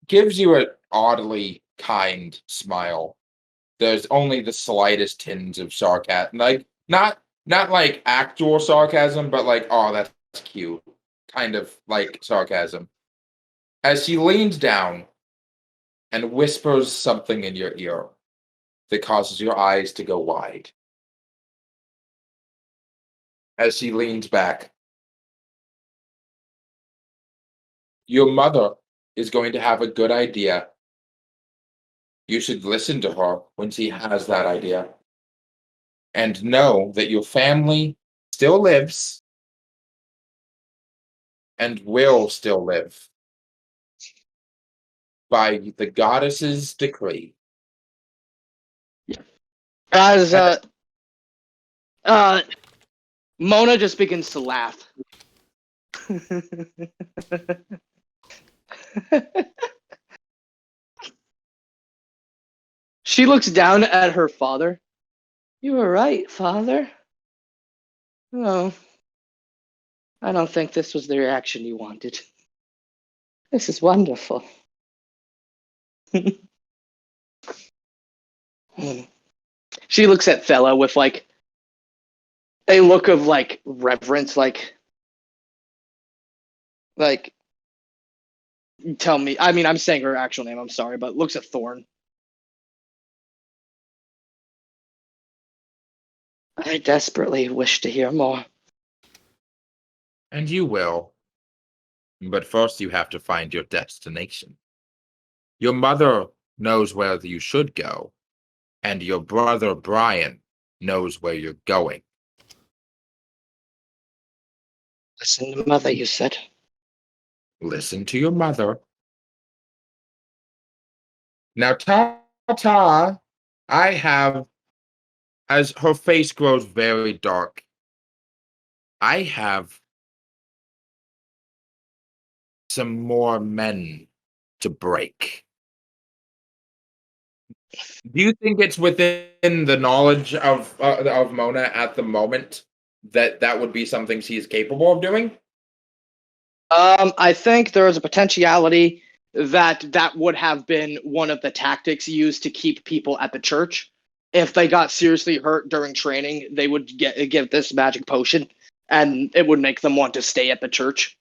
gives you an oddly kind smile. There's only the slightest tinge of sarcasm, like not like actual sarcasm, but like, oh, that's cute, kind of like sarcasm. As she leans down and whispers something in your ear that causes your eyes to go wide. As she leans back, your mother is going to have a good idea. You should listen to her when she has that idea. And know that your family still lives and will still live by the goddess's decree. As Mona just begins to laugh. She looks down at her father. You were right, father. Oh, I don't think this was the reaction you wanted. This is wonderful. She looks at Fella with like a look of like reverence, like tell me. I mean, I'm saying her actual name. I'm sorry, but looks at Thorn. I desperately wish to hear more. And you will. But first you have to find your destination. Your mother knows where you should go, and your brother Brian knows where you're going. Listen to mother, you said. Listen to your mother. Now, Ta, I have, as her face grows very dark, I have some more men to break. Do you think it's within the knowledge of Mona at the moment that would be something she is capable of doing? I think there is a potentiality that would have been one of the tactics used to keep people at the church. If they got seriously hurt during training, they would give this magic potion, and it would make them want to stay at the church.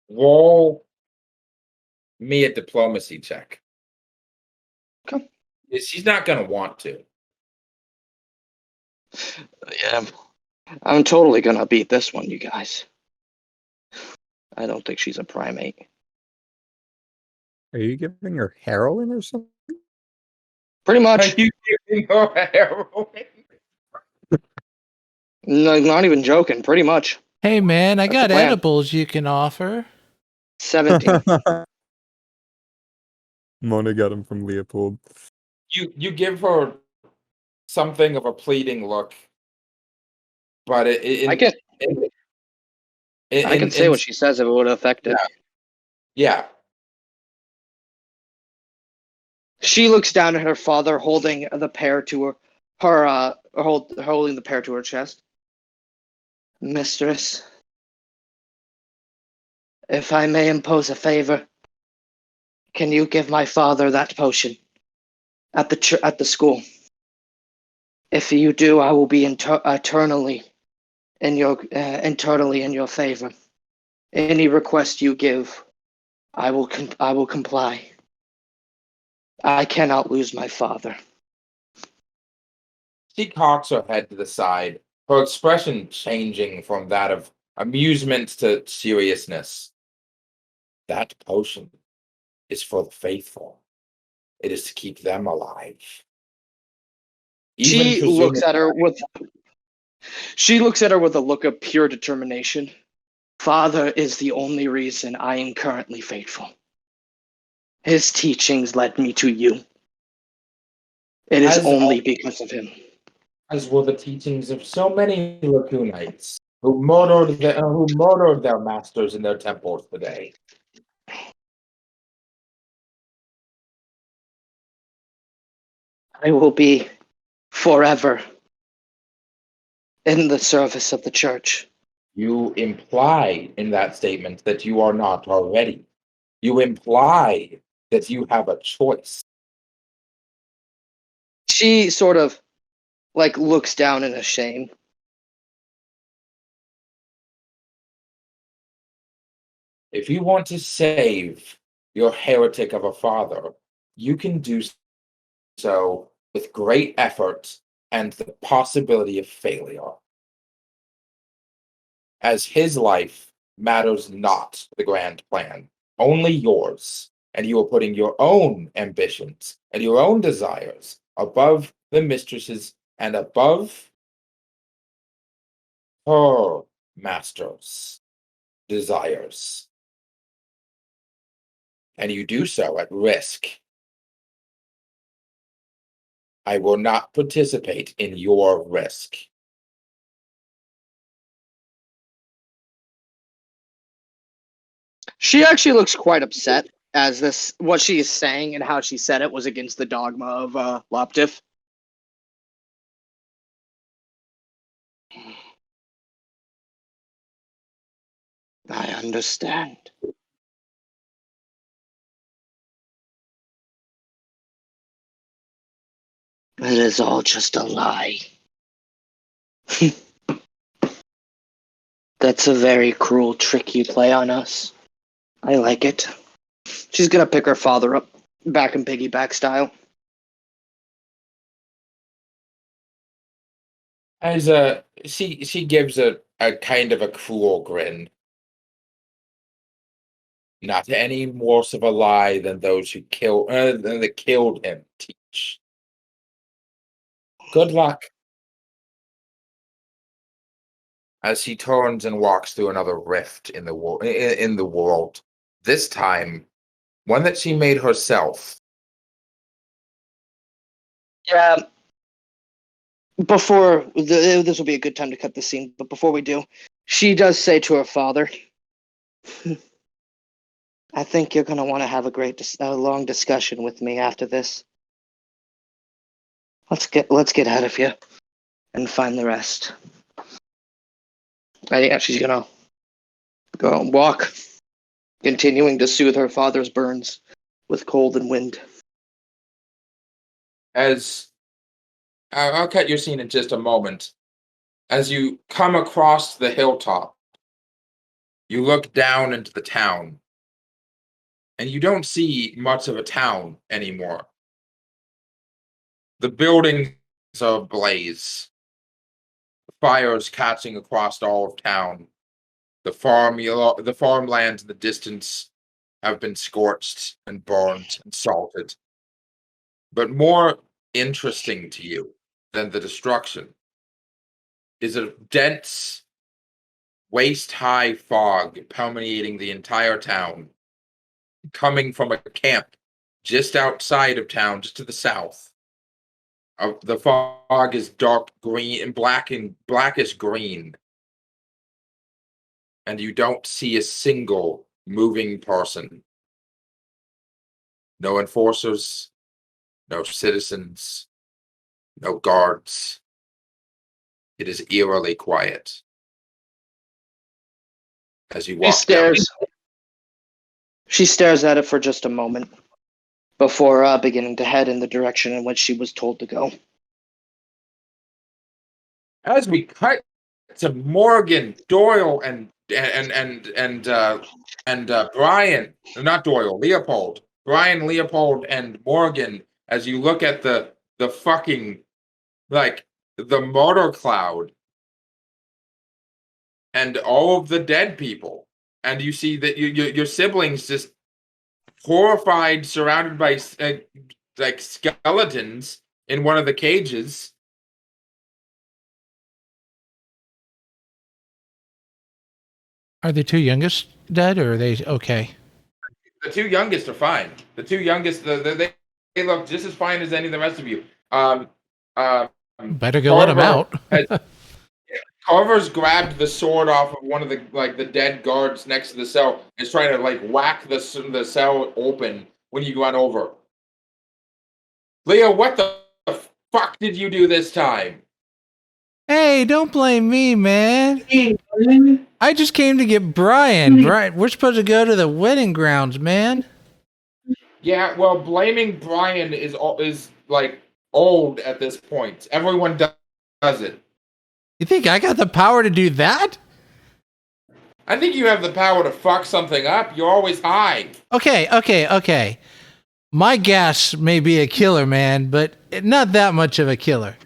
Roll me a diplomacy check. Okay. She's not going to want to. Yeah, I'm totally gonna beat this one, you guys. I don't think she's a primate. Are you giving her heroin or something? Pretty Are much. you giving her heroin? No, not even joking. Pretty much. Hey man, I That's got the plan. edibles you can offer. 17. Mona got him from Leopold. You give her something of a pleading look, but I can say what she says if it would affect it. Yeah. She looks down at her father, holding the pear to holding the pear to her chest. Mistress, if I may impose a favor, can you give my father that potion at the school? If you do, I will be eternally in your favor. Any request you give, I will comply. I cannot lose my father. She cocks her head to the side, her expression changing from that of amusement to seriousness. That potion is for the faithful. It is to keep them alive. She looks at her with She looks at her with a look of pure determination. Father is the only reason I am currently faithful. His teachings led me to you. It is only because of him. As were the teachings of so many Lacunites who murdered their masters in their temples today. I will be forever in the service of the church. You imply in that statement that you are not already. You imply that you have a choice. She sort of looks down in shame. If you want to save your heretic of a father, you can do so with great effort and the possibility of failure. As his life matters not the grand plan, only yours, and you are putting your own ambitions and your own desires above the mistress's and above her master's desires. And you do so at risk. I will not participate in your risk. She actually looks quite upset as what she is saying and how she said it was against the dogma of Loptif. I understand. It is all just a lie. That's a very cruel trick you play on us. I like it. She's gonna pick her father up, back in piggyback style. As she gives a kind of a cruel grin. Not any worse of a lie than those who killed him teach. Good luck. As he turns and walks through another rift in the world, this time one that she made herself. Yeah. Before this will be a good time to cut the scene, but before we do, she does say to her father, "I think you're gonna want to have a long discussion with me after this. Let's get out of here and find the rest." Yeah, she's gonna go and walk, continuing to soothe her father's burns with cold and wind. As I'll cut your scene in just a moment. As you come across the hilltop, you look down into the town, and you don't see much of a town anymore. The buildings are ablaze. Fires catching across all of town. The farmlands in the distance have been scorched and burned and salted. But more interesting to you than the destruction is a dense, waist-high fog permeating the entire town, coming from a camp just outside of town, just to the south. The fog is dark green and blackish green, and you don't see a single moving person. No enforcers, no citizens, no guards. It is eerily quiet. As you walk She stares at it for just a moment before beginning to head in the direction in which she was told to go. As we cut to Morrigan, Doyle, and Brian, not Doyle, Leopold, Brian, Leopold, and Morrigan, as you look at the fucking the murder cloud and all of the dead people, and you see that your siblings just horrified, surrounded by skeletons in one of the cages. Are the two youngest dead, or are they okay? The two youngest are fine. The two youngest, they look just as fine as any of the rest of you. Better go let them out. Carver's grabbed the sword off of one of the dead guards next to the cell and is trying to whack the cell open when you run over. Leo, what the fuck did you do this time? Hey, don't blame me, man. I just came to get Brian. Brian, we're supposed to go to the wedding grounds, man. Yeah, well, blaming Brian is old at this point. Everyone does it. You think I got the power to do that? I think you have the power to fuck something up. You're always high. Okay. My gas may be a killer, man, but not that much of a killer.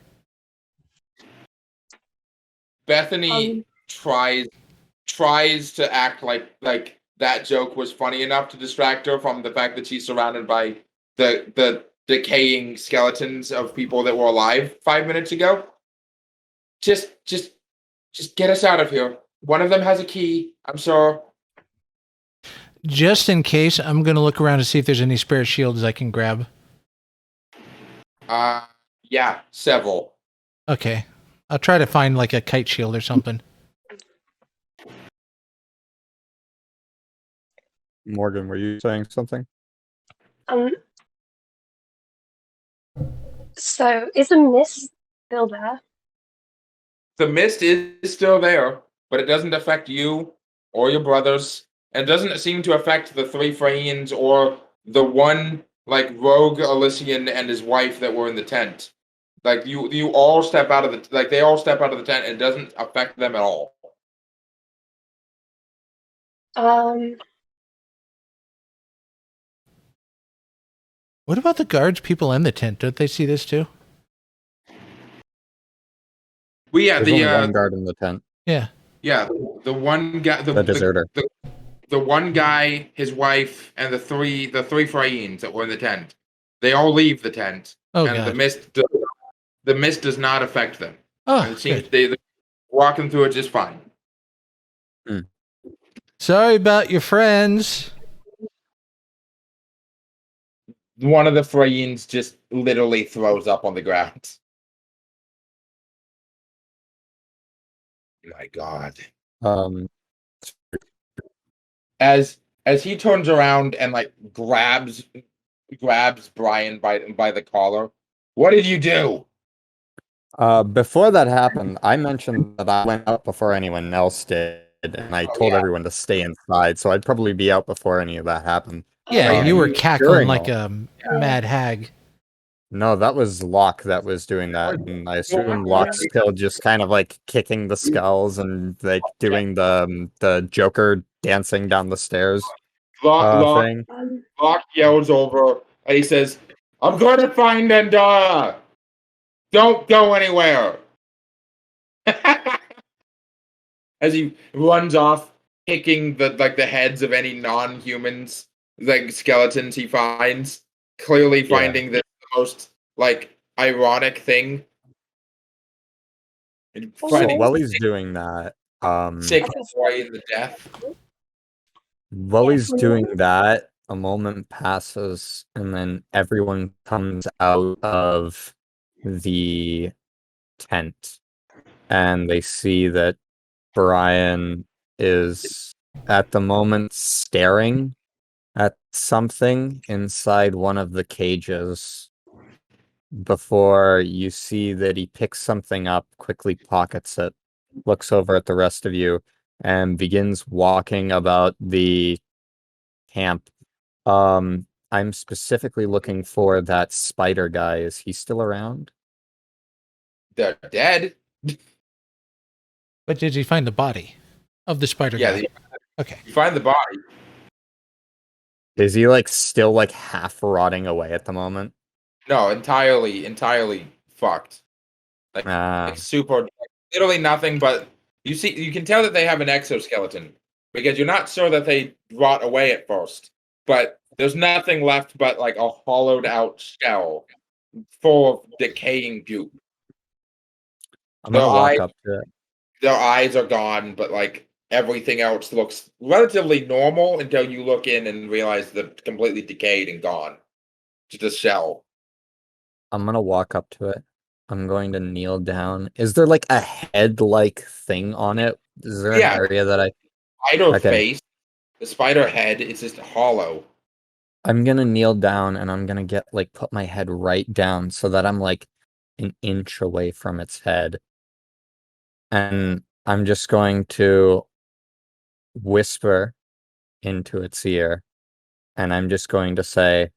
Bethany tries to act like that joke was funny enough to distract her from the fact that she's surrounded by the decaying skeletons of people that were alive 5 minutes ago. Just get us out of here. One of them has a key, I'm sure. Just in case, I'm going to look around to see if there's any spare shields I can grab. Yeah, several. Okay. I'll try to find a kite shield or something. Morgan, were you saying something? So is the mist still there? The mist is still there, but it doesn't affect you or your brothers. And it doesn't seem to affect the three Freyans or the one rogue Elysian and his wife that were in the tent. You all step out of the they all step out of the tent and it doesn't affect them at all. What about the guards, people in the tent? Don't they see this too? There's only one guard in the tent. Yeah. Yeah, the one guy, The deserter. The one guy, his wife, and the three Freyans that were in the tent. They all leave the tent, and God. the mist does not affect them. Oh, and it seems good. they're walking through it just fine. Sorry about your friends. One of the Freyans just literally throws up on the ground. My God. As he turns around and grabs Brian by the collar. What did you do? Before that happened, I mentioned that I went out before anyone else did, and I told everyone to stay inside, so I'd probably be out before any of that happened. Yeah, you were cackling like a mad hag. No, that was Locke that was doing that, and I assume Locke's still just kind of kicking the skulls and doing the Joker dancing down the stairs thing. Locke yells over and he says, "I'm going to find Andara. Don't go anywhere." As he runs off, kicking the heads of any non-humans, skeletons he finds, clearly finding this the most ironic thing. While he's doing that, sick boy in the death. While he's doing that, a moment passes, and then everyone comes out of the tent, and they see that Brian is at the moment staring at something inside one of the cages before you see that he picks something up, quickly pockets it, looks over at the rest of you, and begins walking about the camp. I'm specifically looking for that spider guy. Is he still around? They're dead. But did he find the body of the spider guy? Okay. You find the body. Is he still half rotting away at the moment? No, entirely fucked. Super, literally nothing. But you can tell that they have an exoskeleton because you're not sure that they rot away at first. But there's nothing left but a hollowed out shell full of decaying goop. I'm gonna walk up to it. Their eyes are gone, but everything else looks relatively normal until you look in and realize they're completely decayed and gone. Just a shell. I'm gonna walk up to it. I'm going to kneel down. Is there like a head-like thing on it? Is there an Yeah. area that I... Spider Okay. face, the spider head, it's just hollow. I'm gonna kneel down and I'm gonna put my head right down so that I'm like an inch away from its head. And I'm just going to whisper into its ear. And I'm just going to say,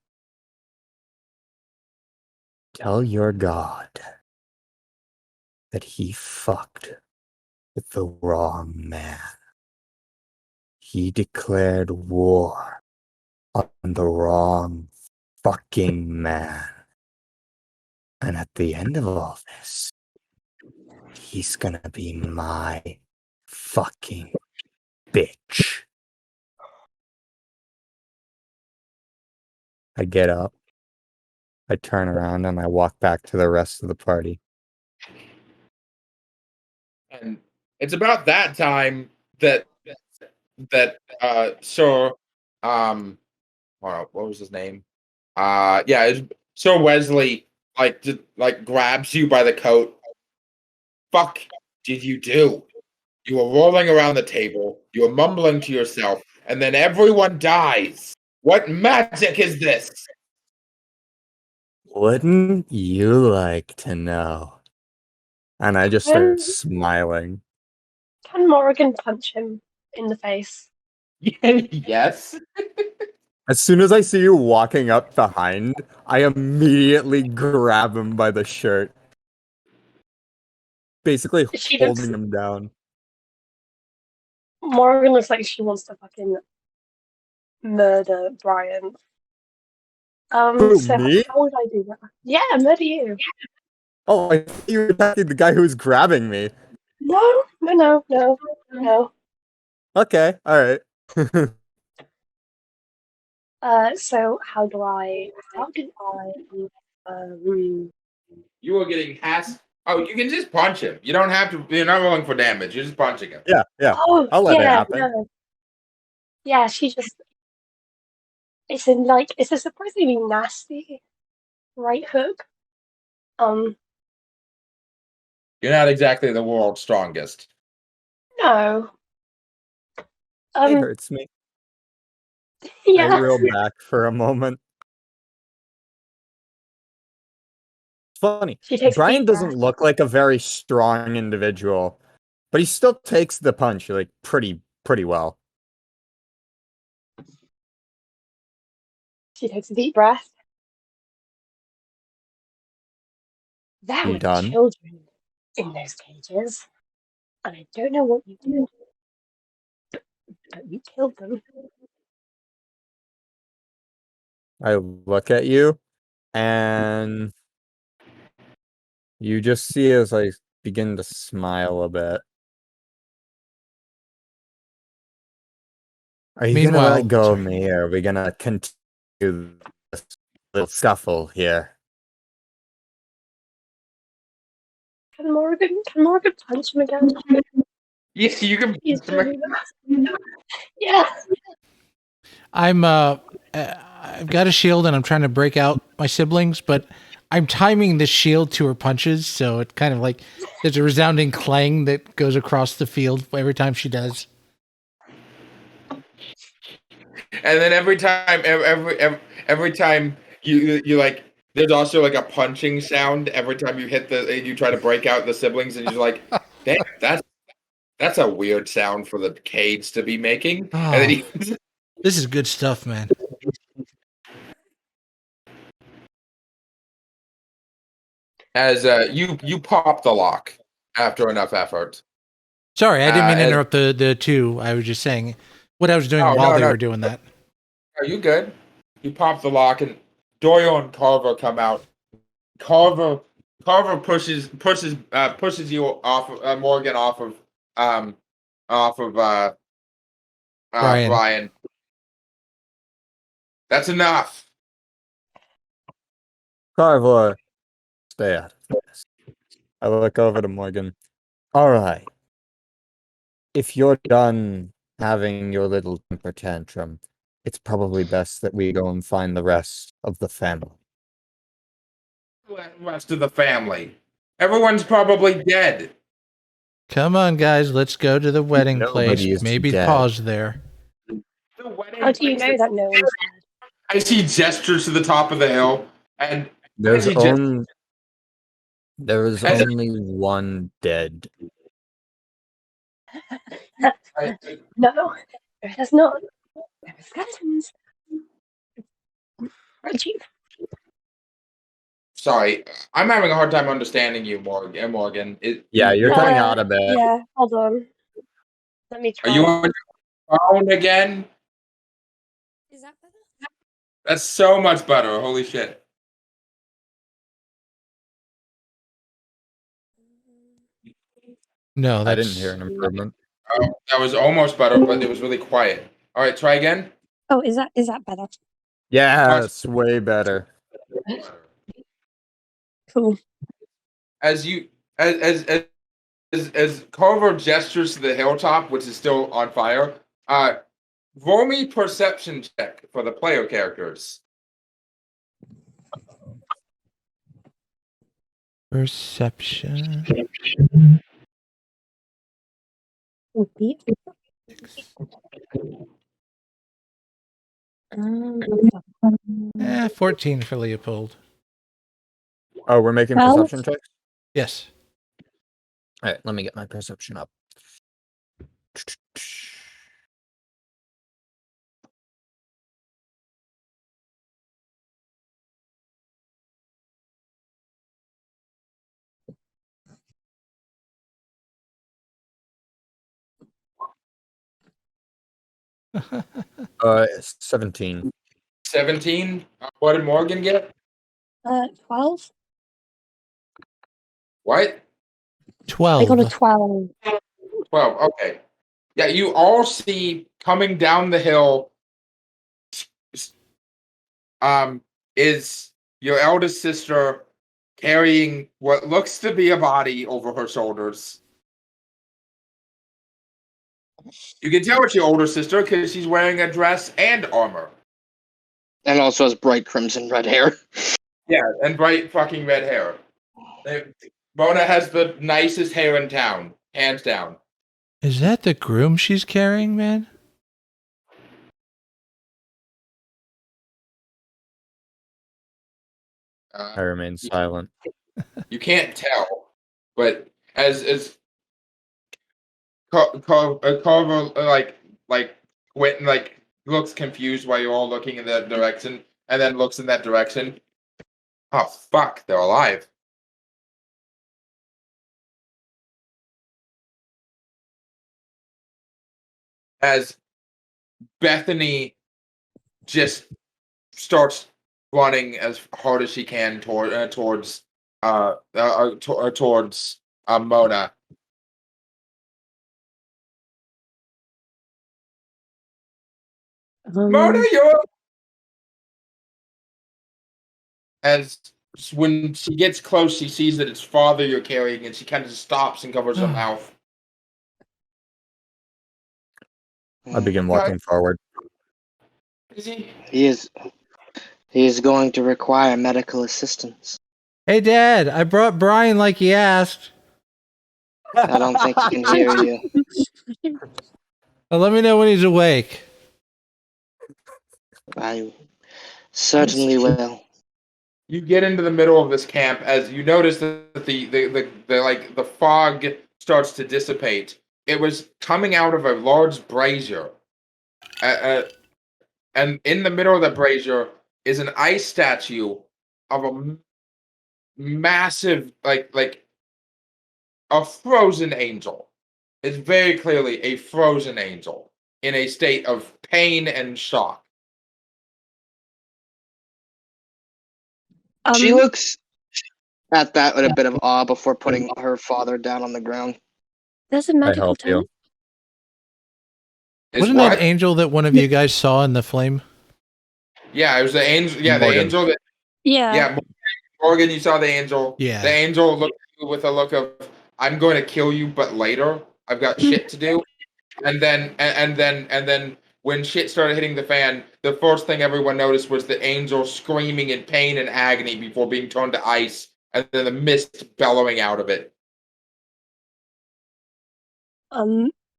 tell your god that he fucked with the wrong man. He declared war on the wrong fucking man. And at the end of all this, he's gonna be my fucking bitch. I get up, I turn around, and I walk back to the rest of the party. And it's about that time that Sir hold on, what was his name? Sir Wesley grabs you by the coat. Fuck did you do? You were rolling around the table, you were mumbling to yourself, and then everyone dies. What magic is this? Wouldn't you like to know? And I just start smiling. Can Morrigan punch him in the face? Yes. As soon as I see you walking up behind, I immediately grab him by the shirt. Basically holding him down. Morrigan looks like she wants to fucking murder Brian. Who, So me? how would I do that? Yeah, murder you. Oh, I thought you were attacking the guy who was grabbing me. No. Okay, alright. So how do I You are getting you can just punch him. You don't have to. You're not rolling for damage. You're just punching him. Yeah. Oh, I'll let it yeah, happen. no. Yeah, she just it's a surprisingly nasty right hook. You're not exactly the world's strongest. No. It hurts me. Yeah. I reel back for a moment. It's funny. Brian doesn't look like a very strong individual, but he still takes the punch like pretty well. She takes a deep breath. There You were done? children in those cages, and I don't know what you did, but you killed them. I look at you, and you just see as I begin to smile a bit. Are you gonna Meanwhile, let go of me, or are we gonna continue this little scuffle here? Can Morrigan punch him again? Yes, you can. Yeah. I've got a shield and I'm trying to break out my siblings, but I'm timing the shield to her punches, so it kind of like there's a resounding clang that goes across the field every time she does. And then every time you like, there's also like a punching sound every time you you try to break out the siblings, and you're like, damn, that's a weird sound for the cage to be making. Oh, And then this is good stuff, man. As you pop the lock after enough effort. Sorry, I didn't mean to interrupt the two. I was just saying what I was doing while they were doing that. Are you good? You pop the lock, and Doyle and Carver come out. Carver pushes you off Morgan off of Brian. That's enough. Carver, stay out of this. I look over to Morgan. All right. if you're done having your little temper tantrum, it's probably best that we go and find the rest of the family. The rest of the family. Everyone's probably dead. Come on, guys, let's go to the wedding Nobody place. is Maybe dead. pause there. The wedding How do you place know that no one's dead? I see gestures to the top of the hill, and There's as he only there is As- only one dead. I- No, there has not. There are skeletons. Did you? sorry, I'm having a hard time understanding you, Morgan. Yeah, you're cutting out a bit. Yeah, hold on. Let me Are try. you on your phone again? Is that better? That's so much better. Holy shit. No, I that's didn't hear an improvement. Oh, that was almost better, but it was really quiet. All right, try again. Oh, is that better? Yeah, it's way better. Cool. As Carver gestures to the hilltop, which is still on fire, roll me perception check for the player characters. perception. Beat. 14 for Leopold. Oh, we're making Well- perception checks? Yes. All right, let me get my perception up. It's 17. 17. What did Morgan get? 12. What? 12. I got a 12. 12. Okay. Yeah, you all see coming down the hill is your eldest sister carrying what looks to be a body over her shoulders. You can tell it's your older sister because she's wearing a dress and armor. And also has bright crimson red hair. Yeah, and bright fucking red hair. Mona has the nicest hair in town, hands down. Is that the groom she's carrying, man? I remain silent. You can't tell, but as Carver went like looks confused while you're all looking in that direction, and then looks in that direction. Oh fuck, they're alive. As Bethany just starts running as hard as she can towards Mona. Mona, you're as when she gets close, she sees that it's father you're carrying, and she kind of stops and covers her mouth. I begin walking forward. Is he? He is going to require medical assistance. Hey, Dad, I brought Brian like he asked. I don't think he can hear you. Well, let me know when he's awake. I certainly will. You get into the middle of this camp as you notice that the fog starts to dissipate. It was coming out of a large brazier, and in the middle of the brazier is an ice statue of a massive, like a frozen angel. It's very clearly a frozen angel in a state of pain and shock. She looks at that with a bit of awe before putting her father down on the ground. There's a I magical help you. tent. Is Wasn't what? that angel that one of you guys saw in the flame? Yeah, it was the angel. Yeah, Morgan. the angel that. Yeah. Yeah, Morgan, you saw the angel. Yeah. The angel looked at you with a look of, "I'm going to kill you, but later. I've got shit to do." and then when shit started hitting the fan, the first thing everyone noticed was the angel screaming in pain and agony before being turned to ice, and then the mist bellowing out of it.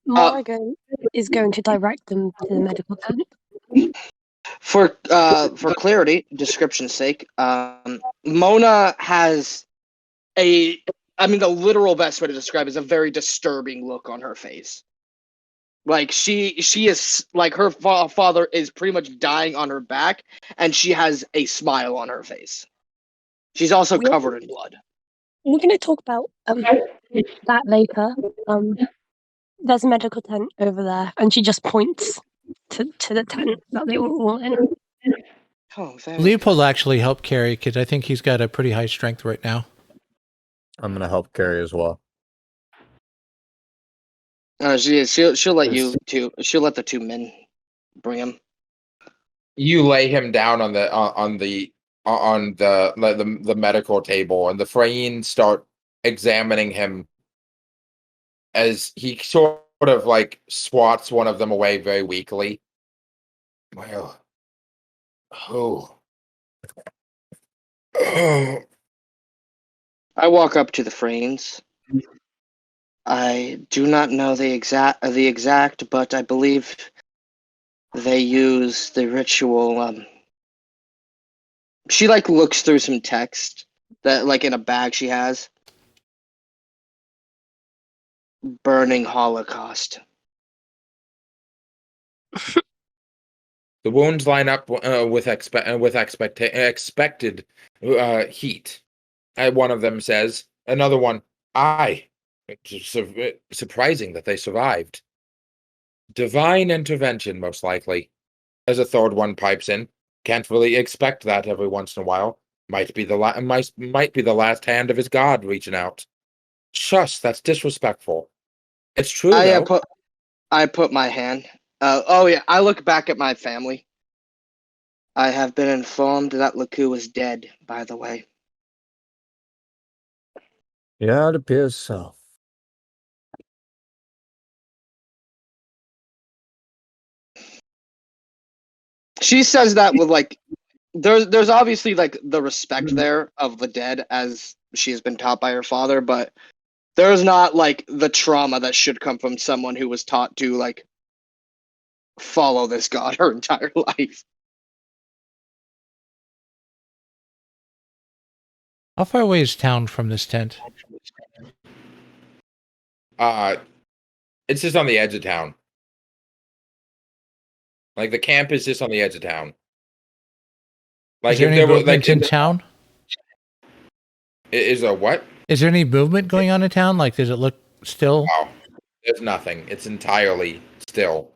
Morrigan is going to direct them to the medical tent. For clarity, description's sake, Mona has the literal best way to describe it is a very disturbing look on her face. Like she is like her father is pretty much dying on her back, and she has a smile on her face. She's also covered in blood. We're going to talk about that later. There's a medical tent over there, and she just points to the tent that they were all in. Oh, Leopold actually helped carry because I think he's got a pretty high strength right now. I'm gonna help carry as well. She'll let you two. She'll let the two men bring him. You lay him down on the medical table, and the Freynes start examining him as he sort of like swats one of them away very weakly. Well, I walk up to the Freynes. I do not know the exact, but I believe they use the ritual. She like looks through some text that like in a bag she has. Burning Holocaust. the wounds line up with expected heat. One of them says. Another one, surprising that they survived. Divine intervention, most likely. As a third one pipes in, can't really expect that every once in a while. Might be the last hand of his god reaching out. Shush, that's disrespectful. It's true, though. I put my hand. I look back at my family. I have been informed that Laku is dead, by the way. Yeah, it appears so. She says that with like, there's obviously like the respect there of the dead as she has been taught by her father, but there's not like the trauma that should come from someone who was taught to like follow this god her entire life. How far away is town from this tent? It's just on the edge of town. Like the camp is just on the edge of town. Like is there any movement in town? Is there what? Is there any movement going on in town? Like, does it look still? Oh, there's nothing. It's entirely still.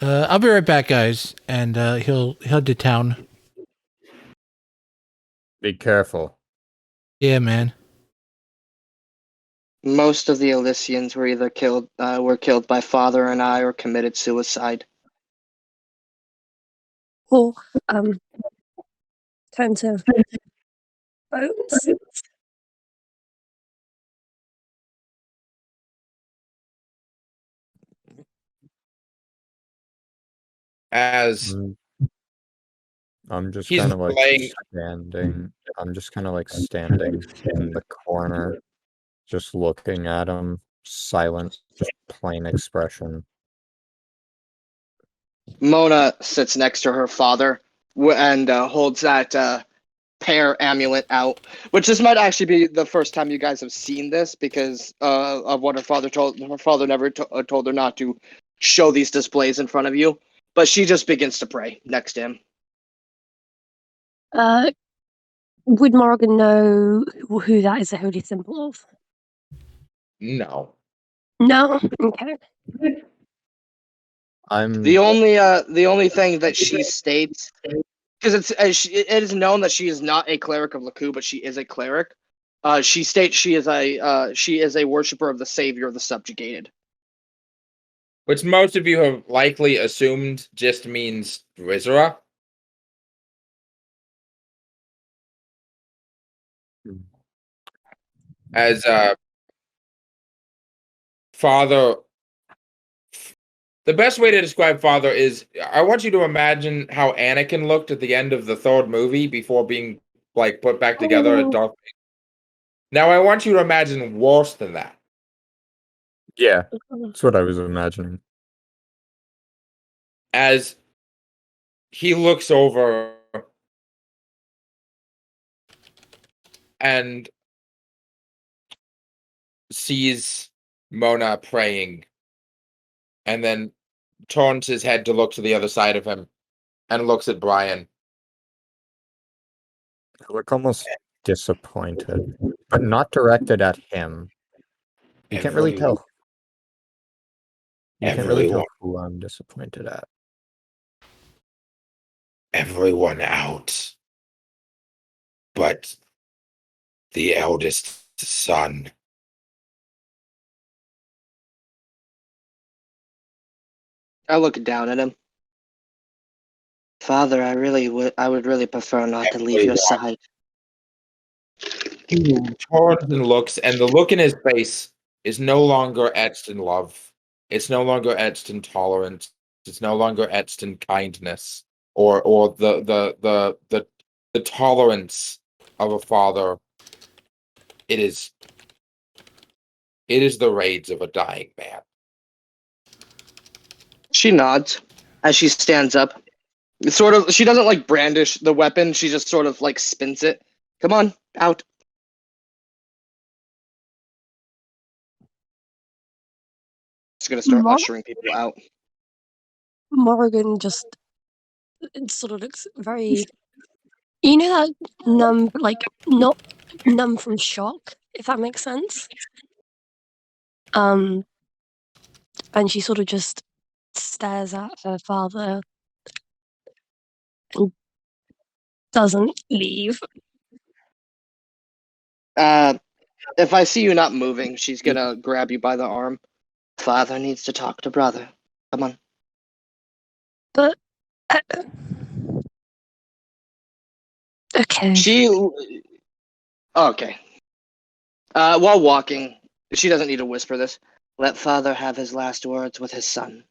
I'll be right back, guys, and he'll head to town. Be careful. Yeah, man. Most of the Elysians were either killed by Father and I or committed suicide. Or kinds of boats. As I'm just he's kind of like laying- standing. I'm just kind of like standing in the corner, just looking at him, silent, just plain expression. Mona sits next to her father and holds that pear amulet out, which this might actually be the first time you guys have seen this because of what her father told. Her father never told her not to show these displays in front of you, but she just begins to pray next to him. Would Morrigan know who that is a holy symbol of? No. No? Okay. I'm The only thing that she states, because it is known that she is not a cleric of Laku, but she is a cleric. She states she is a worshiper of the savior of the subjugated. Which most of you have likely assumed just means Rizra. As Father The best way to describe father is I want you to imagine how Anakin looked at the end of the third movie before being like put back together at Darth Vader. Now I want you to imagine worse than that. Yeah, that's what I was imagining. As he looks over and sees Mona praying, and then turns his head to look to the other side of him and looks at Brian. I look almost disappointed, but not directed at him. You can't really tell. You can't really tell who I'm disappointed at. Everyone out but the eldest son. I look down at him. Father, I would really prefer not to leave your side. He turns and looks, and the look in his face is no longer etched in love. It's no longer etched in tolerance. It's no longer etched in kindness or the tolerance of a father. It is the rage of a dying man. She nods as she stands up. She doesn't like brandish the weapon. She just sort of like spins it. Come on, out. She's gonna start ushering people out. Morrigan just sort of looks very. You know that numb, like not numb from shock, if that makes sense. And she sort of just stares at her father and doesn't leave. If I see you not moving, she's gonna grab you by the arm. Father needs to talk to brother. Come on. But okay. Okay. While walking, she doesn't need to whisper this. Let father have his last words with his son.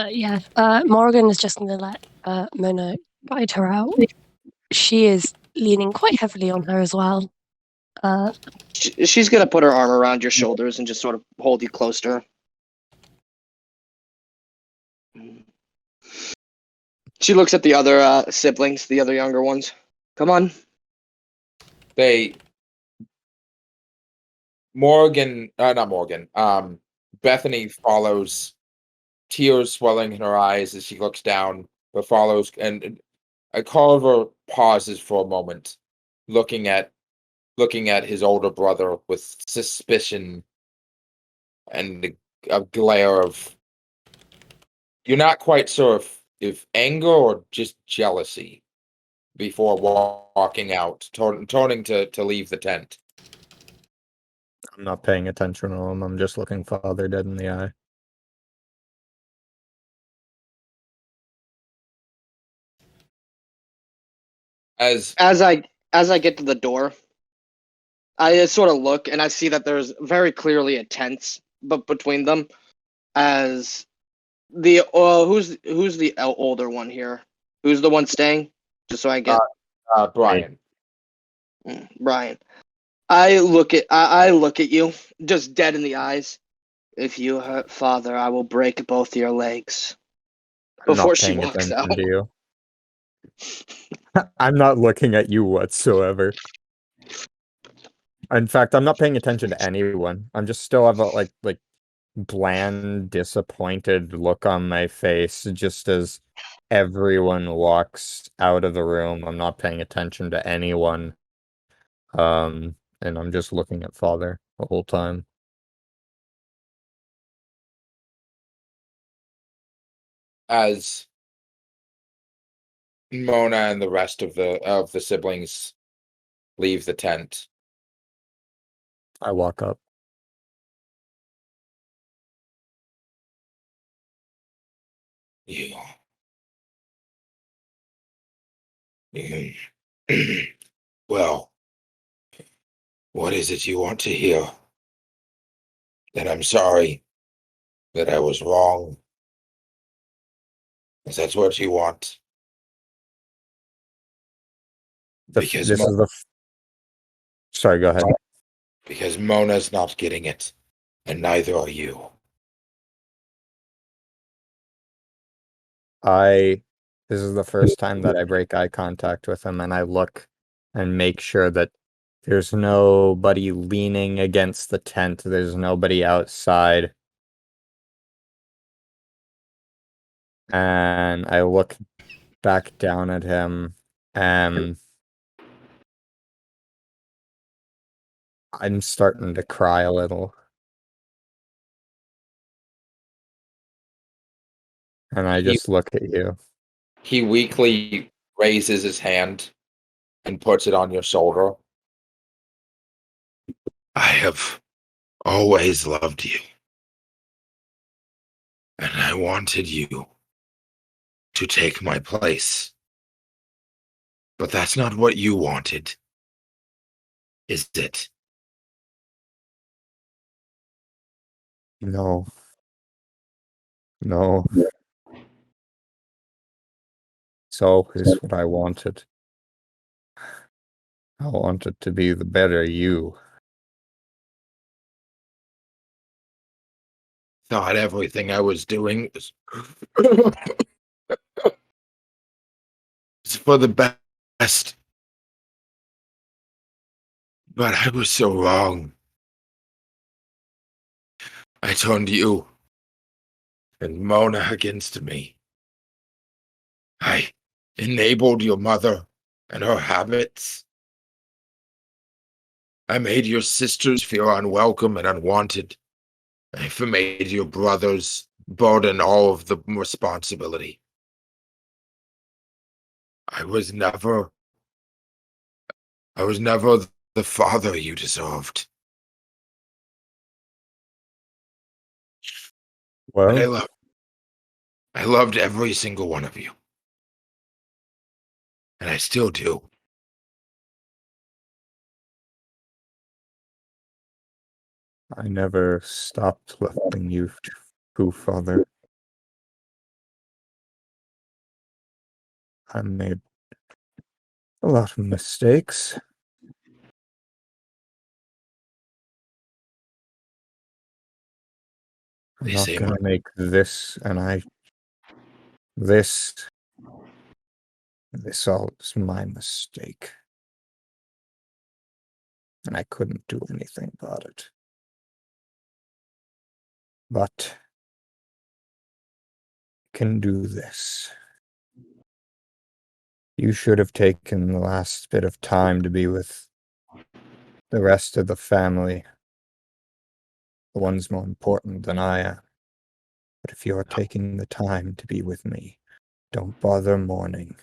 Yeah. Morgan is just gonna let Mona guide her out. She is leaning quite heavily on her as well. She's gonna put her arm around your shoulders and just sort of hold you close to her. She looks at the other siblings, the other younger ones. Come on. Bethany follows, tears swelling in her eyes as she looks down, but follows, and Culver pauses for a moment, looking at his older brother with suspicion and a glare of, you're not quite sure if anger or just jealousy, before walking out, turning to leave the tent. I'm not paying attention to him. I'm just looking father dead in the eye. As I get to the door, I sort of look and I see that there's very clearly a tent, but between them, as the who's the older one here? Who's the one staying? Just so I get Brian. Brian. I look at you, just dead in the eyes. If you hurt father, I will break both your legs. Before she walks out. To you. I'm not looking at you whatsoever. In fact, I'm not paying attention to anyone. I'm just still have a like bland, disappointed look on my face just as everyone walks out of the room. I'm not paying attention to anyone. And I'm just looking at father the whole time. As Mona and the rest of the siblings leave the tent, I walk up. Well, what is it you want to hear? then I'm sorry that I was wrong. If that's what you want. Because This is the. Sorry, go ahead. Because Mona's not getting it, and neither are you. This is the first time that I break eye contact with him, and I look and make sure that there's nobody leaning against the tent. There's nobody outside. And I look back down at him, and I'm starting to cry a little. And I just look at you. He weakly raises his hand and puts it on your shoulder. I have always loved you. And I wanted you to take my place. But that's not what you wanted, is it? No. No. So is what I wanted. I wanted to be the better you. Thought everything I was doing was for the best. But I was so wrong. I turned you and Mona against me. I enabled your mother and her habits. I made your sisters feel unwelcome and unwanted. I made your brothers burden all of the responsibility. I was never the father you deserved. Well, And I loved every single one of you. And I still do. I never stopped loving you too, Father. I made a lot of mistakes. I'm not gonna make this, and this all is my mistake. And I couldn't do anything about it. But I can do this. You should have taken the last bit of time to be with the rest of the family. The one's more important than I am. But if you're taking the time to be with me, don't bother mourning.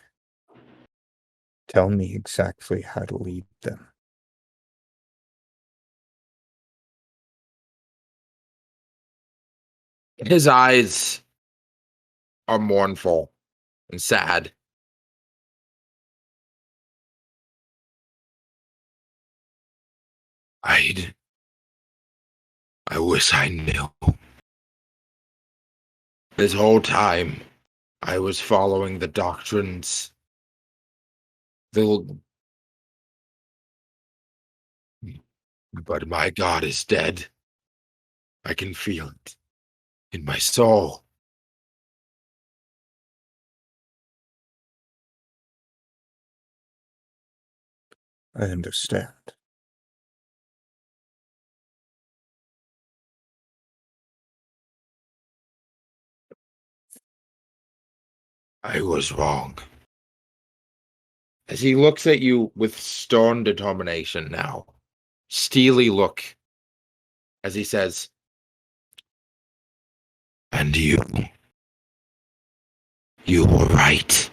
Tell me exactly how to lead them. His eyes are mournful and sad. I wish I knew. This whole time, I was following the doctrines. But my God is dead. I can feel it in my soul. I understand. I was wrong. As he looks at you with stern determination now, steely look, as he says, and you were right.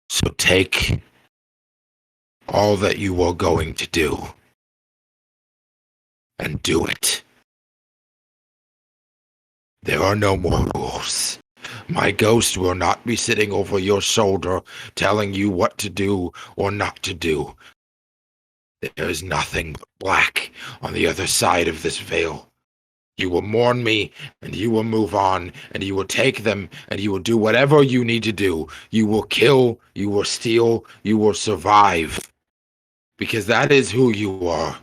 So take all that you are going to do and do it. There are no more rules. My ghost will not be sitting over your shoulder telling you what to do or not to do. There is nothing but black on the other side of this veil. You will mourn me, and you will move on, and you will take them, and you will do whatever you need to do. You will kill, you will steal, you will survive. Because that is who you are.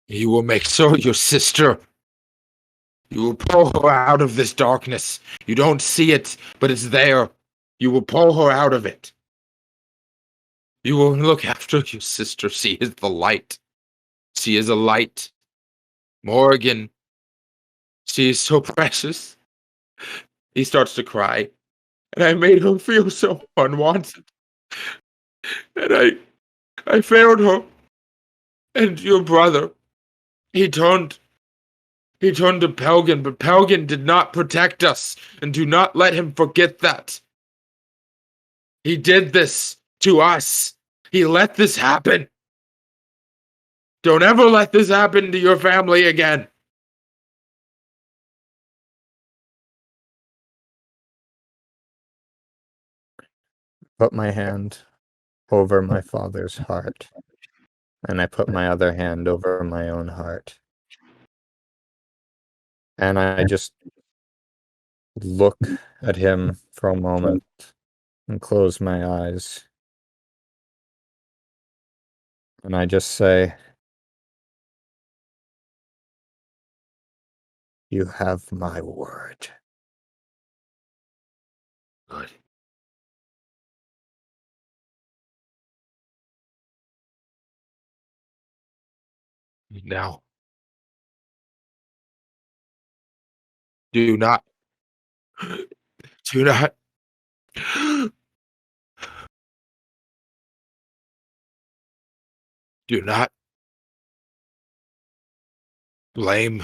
You will make sure your sister, you will pull her out of this darkness. You don't see it, but it's there. You will pull her out of it. You will look after your sister. She is the light. She is a light. Morrigan, she is so precious. He starts to cry. And I made her feel so unwanted. And I failed her. And your brother, he turned to Pelgan, but Pelgan did not protect us. And do not let him forget that. He did this to us. He let this happen. Don't ever let this happen to your family again. Put my hand over my father's heart, and I put my other hand over my own heart. And I just look at him for a moment and close my eyes. And I just say, "You have my word." Good. Now, do not, do not, do not blame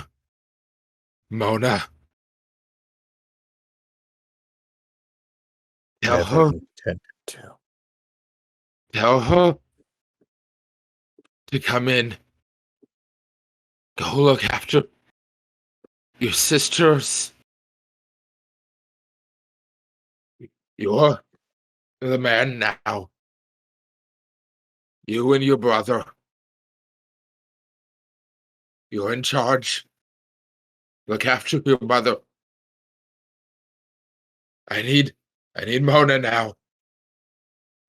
Mona. Tell Never her, intended to. tell her to come in. Go look after your sisters. You're the man now. You and your brother. You're in charge. Look after your mother. I need Mona now.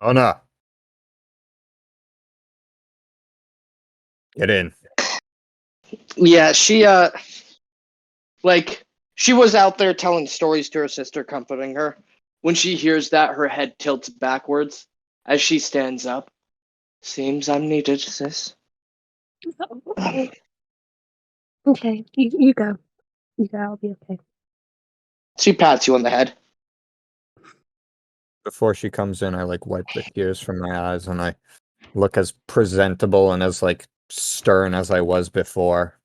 Mona! Get in. Yeah, she she was out there telling stories to her sister, comforting her. When she hears that, her head tilts backwards as she stands up. Seems I'm needed, sis. Okay, you go. You go, I'll be okay. She pats you on the head. Before she comes in, I wipe the tears from my eyes and I look as presentable and as stern as I was before.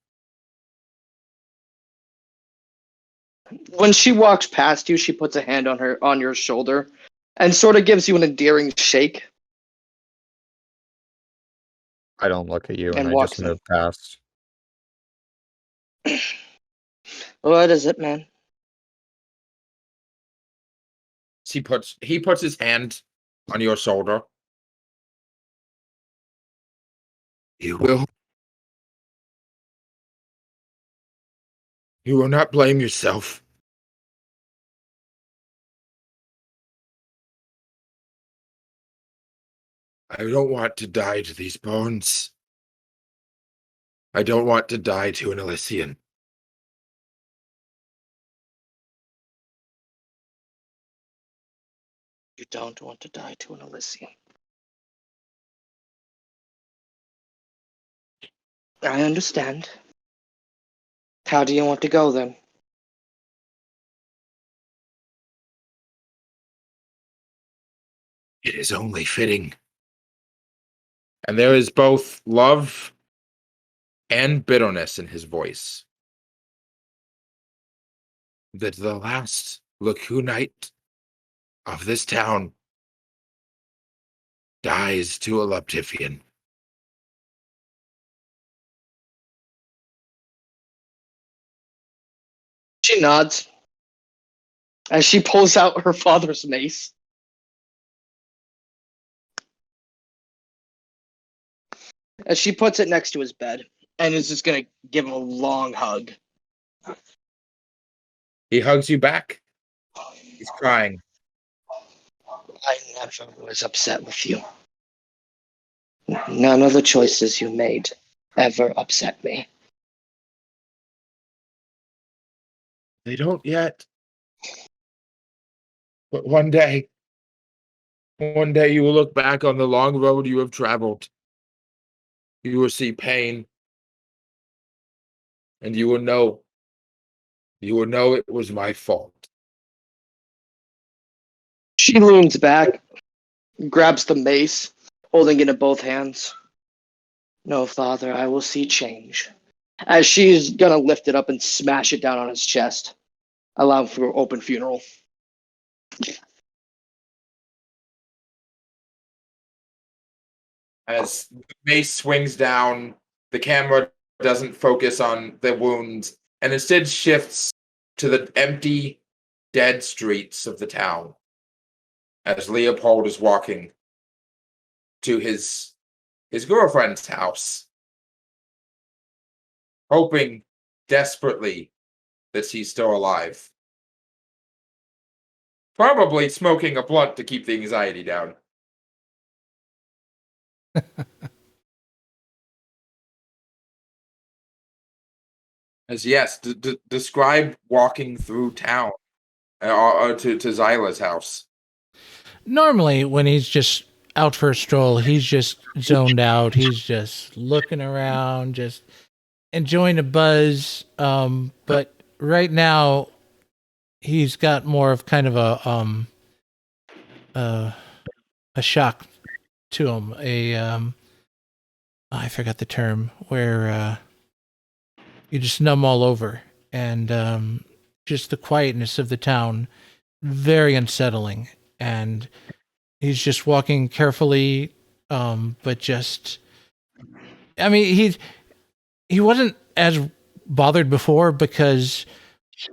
When she walks past you, she puts a hand on your shoulder and sort of gives you an endearing shake. I don't look at you and And I walks just move past. What is it, man? He puts his hand on your shoulder. You will not blame yourself. I don't want to die to these bones. I don't want to die to an Elysian. You don't want to die to an Elysian. I understand. How do you want to go, then? It is only fitting. And there is both love and bitterness in his voice. That the last Lacunite of this town dies to a Leptifian. She nods as she pulls out her father's mace. as she puts it next to his bed and is just gonna give him a long hug. He hugs you back. He's crying. I never was upset with you. None of the choices you made ever upset me. They don't yet. But one day you will look back on the long road you have traveled. You will see pain. And you will know it was my fault. She leans back, grabs the mace, holding it in both hands. No, Father, I will see change. As she's gonna lift it up and smash it down on his chest, allowing for open funeral. As the mace swings down, the camera doesn't focus on the wounds and instead shifts to the empty, dead streets of the town as Leopold is walking to his girlfriend's house, hoping desperately that she's still alive. Probably smoking a blunt to keep the anxiety down. As yes, describe walking through town to Zyla's house. Normally, when he's just out for a stroll, he's just zoned out. He's just looking around, just enjoying a buzz. But right now, he's got more of kind of a shock to him. I forgot the term where you just numb all over, and just the quietness of the town, very unsettling. And he's just walking carefully, but just, I mean, he wasn't as bothered before because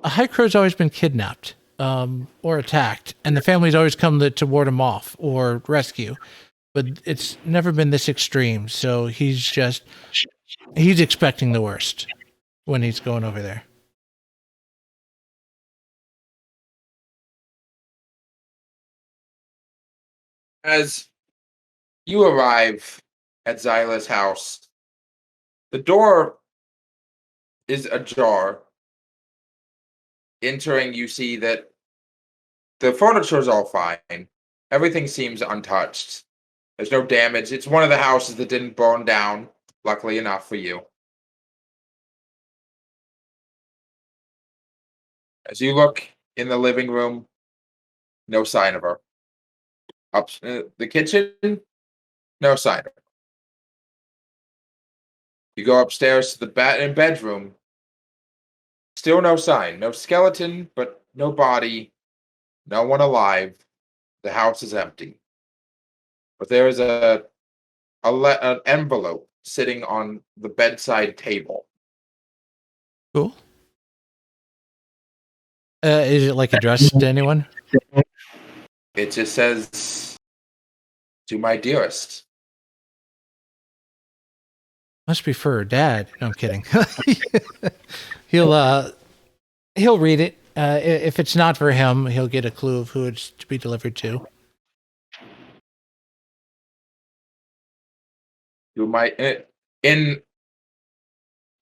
a Hycro's always been kidnapped or attacked, and the family's always come to ward him off or rescue, but it's never been this extreme. So he's expecting the worst when he's going over there. As you arrive at Zyla's house, the door is ajar. Entering, you see that the furniture is all fine. Everything seems untouched. There's no damage. It's one of the houses that didn't burn down, luckily enough for you. As you look in the living room, no sign of her. Up the kitchen, no sign of her. You go upstairs to the bedroom, still no sign. No skeleton, but no body, no one alive. The house is empty. But there is an envelope sitting on the bedside table. Cool. Is it like addressed to anyone? It just says, "To my dearest." Must be for her dad. No, I'm kidding. He'll read it. If it's not for him, he'll get a clue of who it's to be delivered to. You might in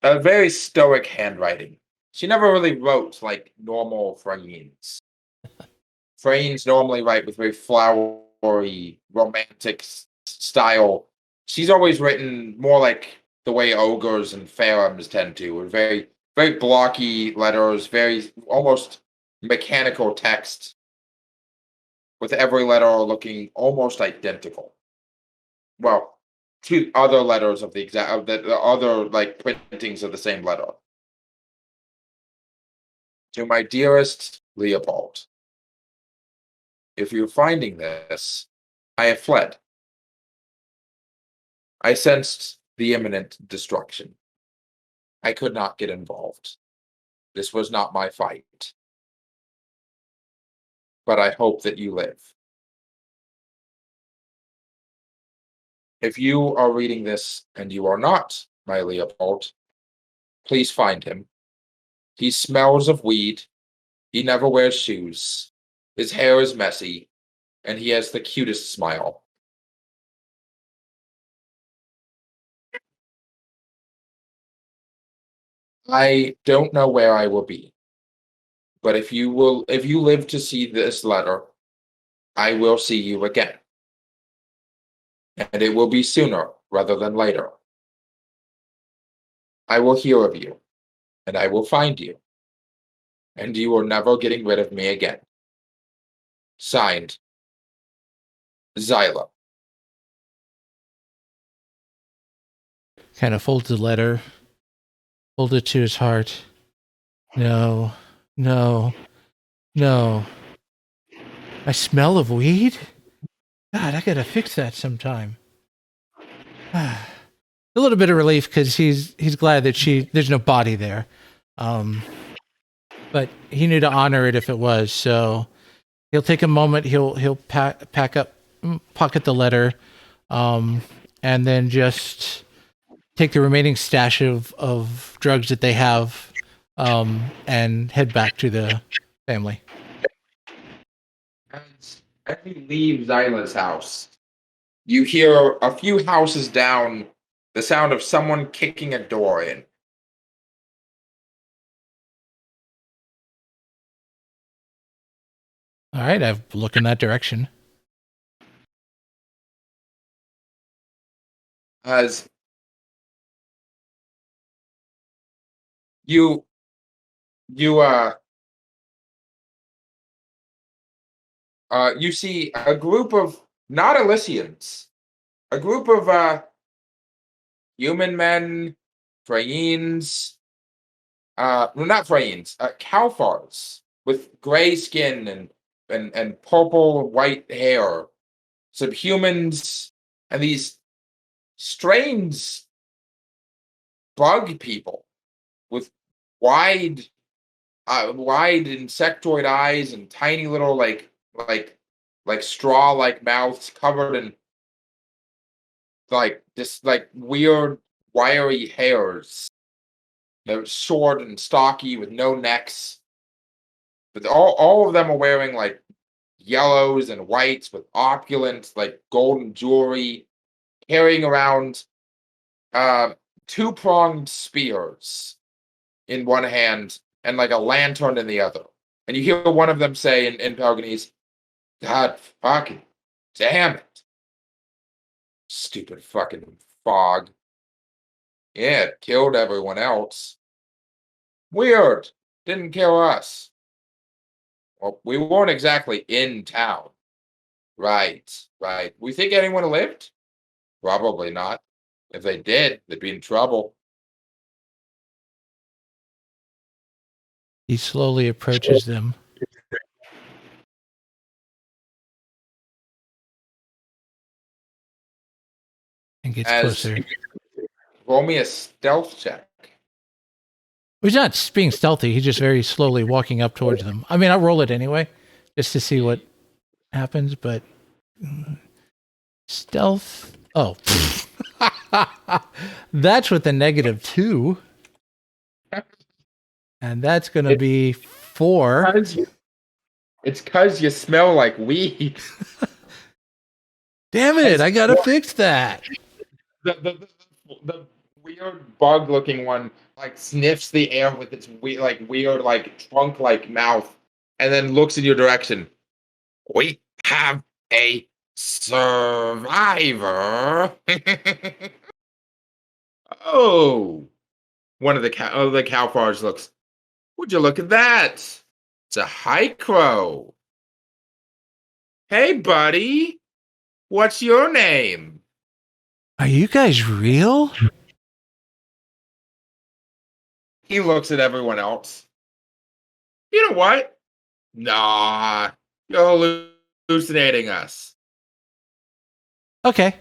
a very stoic handwriting. She never really wrote like normal Freynes. Freynes normally write with very flowery, romantic style. She's always written more like the way ogres and phantoms tend to, with very, very blocky letters, very almost mechanical text, with every letter looking almost identical. Well, two other letters of the other like printings of the same letter. To my dearest Leopold, if you're finding this, I have fled. I sensed the imminent destruction. I could not get involved. This was not my fight. But I hope that you live. If you are reading this and you are not my Leopold, please find him. He smells of weed. He never wears shoes. His hair is messy, and he has the cutest smile. I don't know where I will be, but if you live to see this letter, I will see you again. And it will be sooner rather than later. I will hear of you, and I will find you, and you are never getting rid of me again. Signed, Zyla. Kind of folds the letter, folds it to his heart. No, no, no. I smell of weed? God, I gotta fix that sometime. A little bit of relief because he's glad that there's no body there. But he knew to honor it if it was, so he'll take a moment, he'll pack up, pocket the letter, and then just take the remaining stash of drugs that they have, and head back to the family. As you leave Zyla's house, you hear a few houses down the sound of someone kicking a door in. All right, I've looked in that direction. As you see a group of not Elysians, a group of human men, Freyines, well, not Freyines, Kalfars with gray skin and purple white hair, some humans, and these strange bug people with wide insectoid eyes and tiny little like straw like mouths covered in like this like weird wiry hairs. They're short and stocky with no necks. But all of them are wearing like yellows and whites with opulent like golden jewelry, carrying around two-pronged spears in one hand and like a lantern in the other. And you hear one of them say in Pelganese, "God fucking damn it. Stupid fucking fog. Yeah, it killed everyone else. Weird. Didn't kill us. Well, we weren't exactly in town." Right. We think anyone lived? Probably not. If they did, they'd be in trouble. He slowly approaches them. And gets closer. Roll me a stealth check. He's not being stealthy. He's just very slowly walking up towards them. I mean, I'll roll it anyway, just to see what happens, but stealth. Oh, that's with the -2. And that's going to be 4. It's because you smell like weed. Damn it, I got to fix that. The weird bug-looking one like sniffs the air with its weird like trunk-like mouth, and then looks in your direction. We have a survivor. Oh, one of the Kalfars looks. Would you look at that? It's a Hycro. Hey, buddy. What's your name? Are you guys real? He looks at everyone else. You know what? Nah, you're hallucinating us. Okay.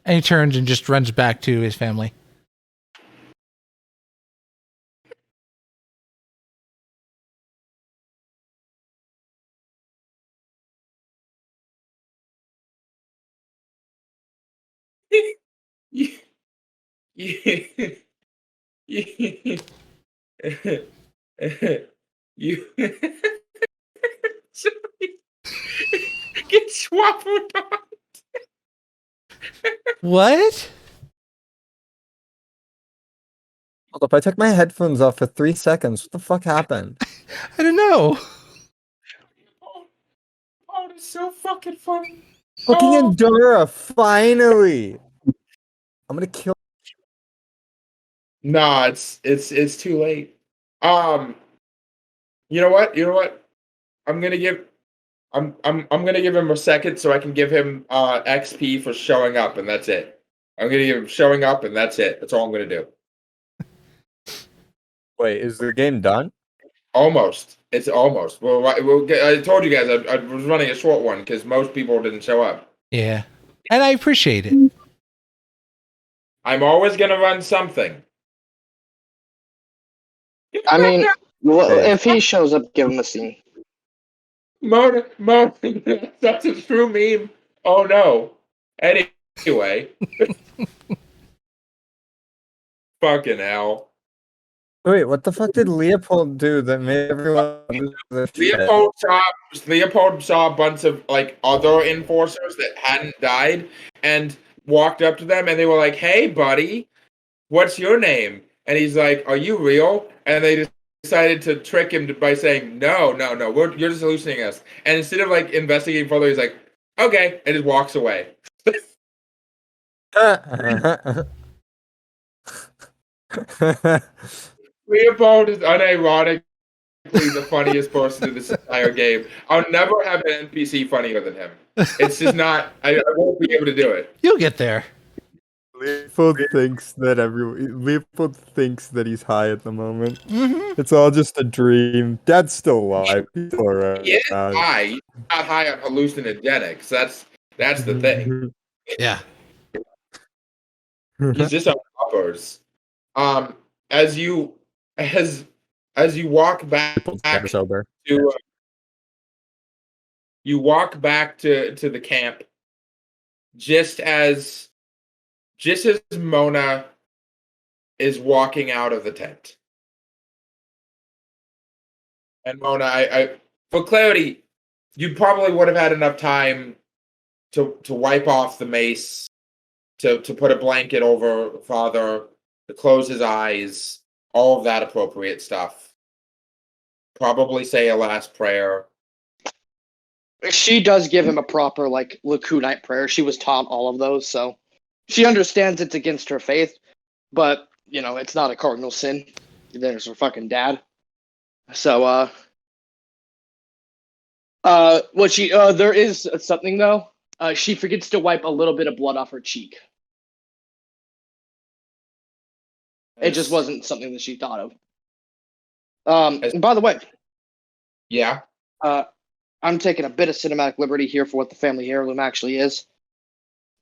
And he turns and just runs back to his family. You, you, you get swallowed on. What? Hold up, I took my headphones off for 3 seconds. What the fuck happened? I don't know. Oh, that's so fucking funny. Fucking Oh. Andara, finally! I'm gonna kill. Nah, it's too late. You know what? I'm gonna give him a second so I can give him XP for showing up, and that's it. I'm gonna give him showing up, and that's it. That's all I'm gonna do. Wait, is the game done? Almost. It's almost. Well, I told you guys I was running a short one because most people didn't show up. Yeah. And I appreciate it. I'm always gonna run something. I mean, well, Hey. if he shows up, give him a scene. Mona, that's a true meme. Oh no. Anyway. Fucking hell. Wait, what the fuck did Leopold do that made everyone lose their shit? Leopold saw a bunch of like other enforcers that hadn't died and walked up to them and they were like, "Hey buddy, what's your name?" And he's like, "Are you real?" And they decided to trick him by saying, No, you're just hallucinating us. And instead of like investigating further, he's like, "Okay," and just walks away. Leopold is unironically the funniest person in this entire game. I'll never have an NPC funnier than him. It's just not. I won't be able to do it. You'll get there. Leopold thinks that he's high at the moment. It's all just a dream. Dad's still alive. He's still around. He is high. He's not high on hallucinogenics. That's the thing. Yeah. He's just on uppers. As you walk back sober. to to the camp, just as Mona is walking out of the tent. And Mona, I for clarity, you probably would have had enough time to wipe off the mace, to put a blanket over Father, to close his eyes, all of that appropriate stuff. Probably say a last prayer. She does give him a proper, like, Lacunite prayer. She was taught all of those, so she understands it's against her faith, but, you know, it's not a cardinal sin. There's her fucking dad. So, there is something, though. She forgets to wipe a little bit of blood off her cheek. It just wasn't something that she thought of. And by the way, Yeah. I'm taking a bit of cinematic liberty here for what the family heirloom actually is.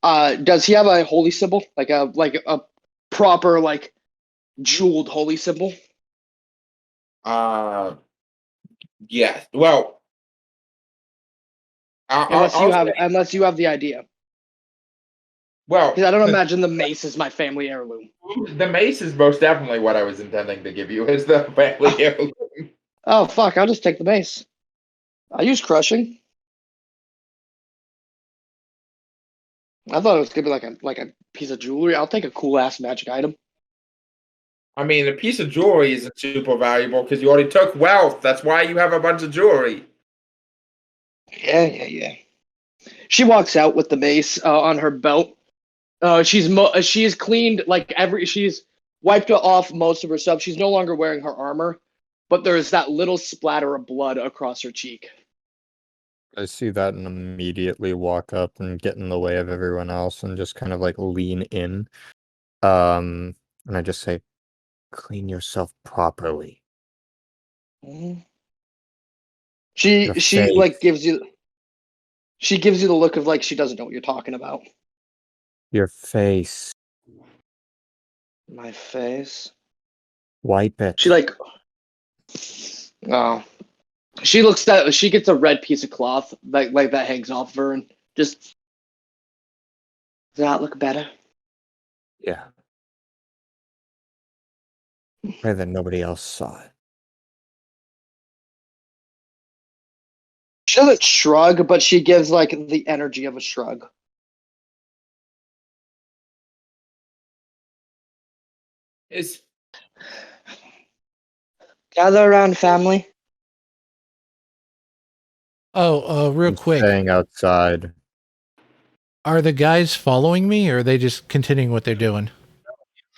Does he have a holy symbol, like a proper, like, jeweled holy symbol? Yeah. Well, Unless you have the idea, well, because I don't imagine the mace is my family heirloom. the mace is most definitely what I was intending to give you as the family heirloom. Oh fuck! I'll just take the mace. I use crushing. I thought it was gonna be like a piece of jewelry. I'll take a cool ass magic item. I mean, a piece of jewelry isn't super valuable because you already took wealth. That's why you have a bunch of jewelry. Yeah. She walks out with the mace on her belt. She's cleaned she's wiped off most of her stuff. She's no longer wearing her armor, but there's that little splatter of blood across her cheek. I see that and immediately walk up and get in the way of everyone else and just kind of like lean in. And I just say, clean yourself properly. Mm-hmm. She like gives you the look of like she doesn't know what you're talking about. Your face. My face. Wipe it. She like oh. She gets a red piece of cloth like that hangs off of her and just does that look better? Yeah. And then nobody else saw it. She doesn't shrug, but she gives like the energy of a shrug. Is Gather around, family. Oh, real I'm quick. staying outside. Are the guys following me, or are they just continuing what they're doing?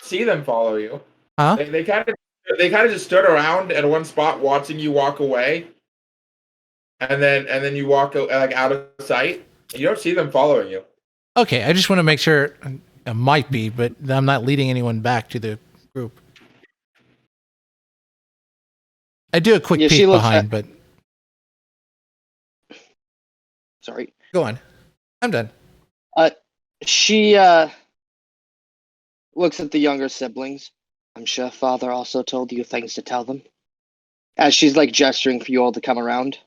see them follow you. Huh? They kind of just stood around at one spot watching you walk away, and then you walk like out of sight. You don't see them following you. Okay, I just want to make sure. It might be, but I'm not leading anyone back to the group. I do a quick Yeah, she peek looks behind, but Sorry. go on. I'm done. She looks at the younger siblings. I'm sure father also told you things to tell them. As she's like gesturing for you all to come around.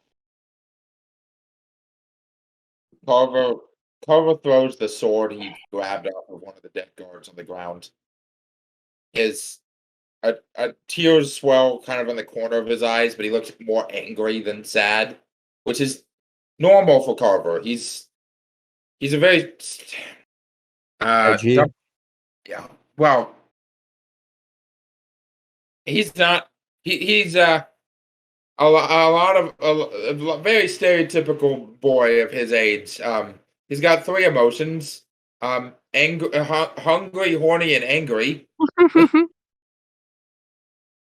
Carver throws the sword he grabbed off of one of the dead guards on the ground. His a tears swell kind of in the corner of his eyes, but he looks more angry than sad, which is normal for Carver. He's a very Edgy? yeah. Well, he's not. He's a very stereotypical boy of his age. He's got three emotions: hungry, horny, and angry.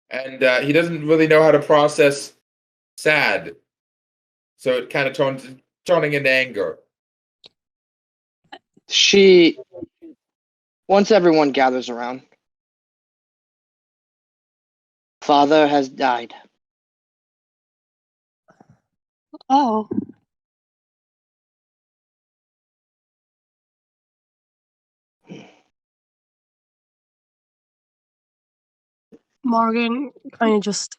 And he doesn't really know how to process sad, so it kind of turning into anger. She, once everyone gathers around, father has died. Oh. Morgan kind of just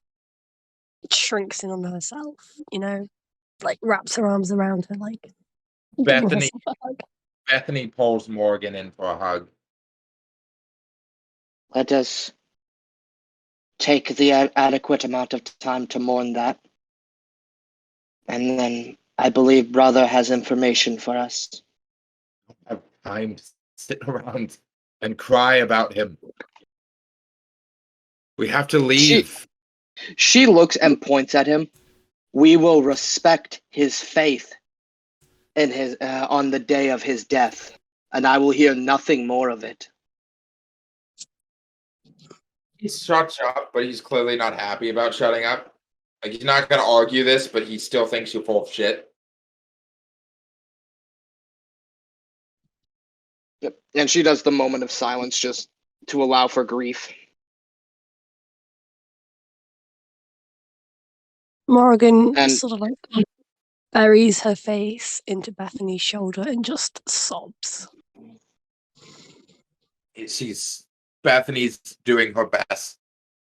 shrinks in on herself, you know, like wraps her arms around her, like giving Bethany herself a hug. Bethany pulls Morgan in for a hug. Let us take the adequate amount of time to mourn that. And then I believe brother has information for us. Have time to sit around and cry about him. We have to leave. She looks and points at him. We will respect his faith in his on the day of his death, and I will hear nothing more of it. He shuts up, but he's clearly not happy about shutting up. Like, he's not going to argue this, but he still thinks you're full of shit. Yep. And she does the moment of silence just to allow for grief. Morgan And- sort of like buries her face into Bethany's shoulder and just sobs. Bethany's doing her best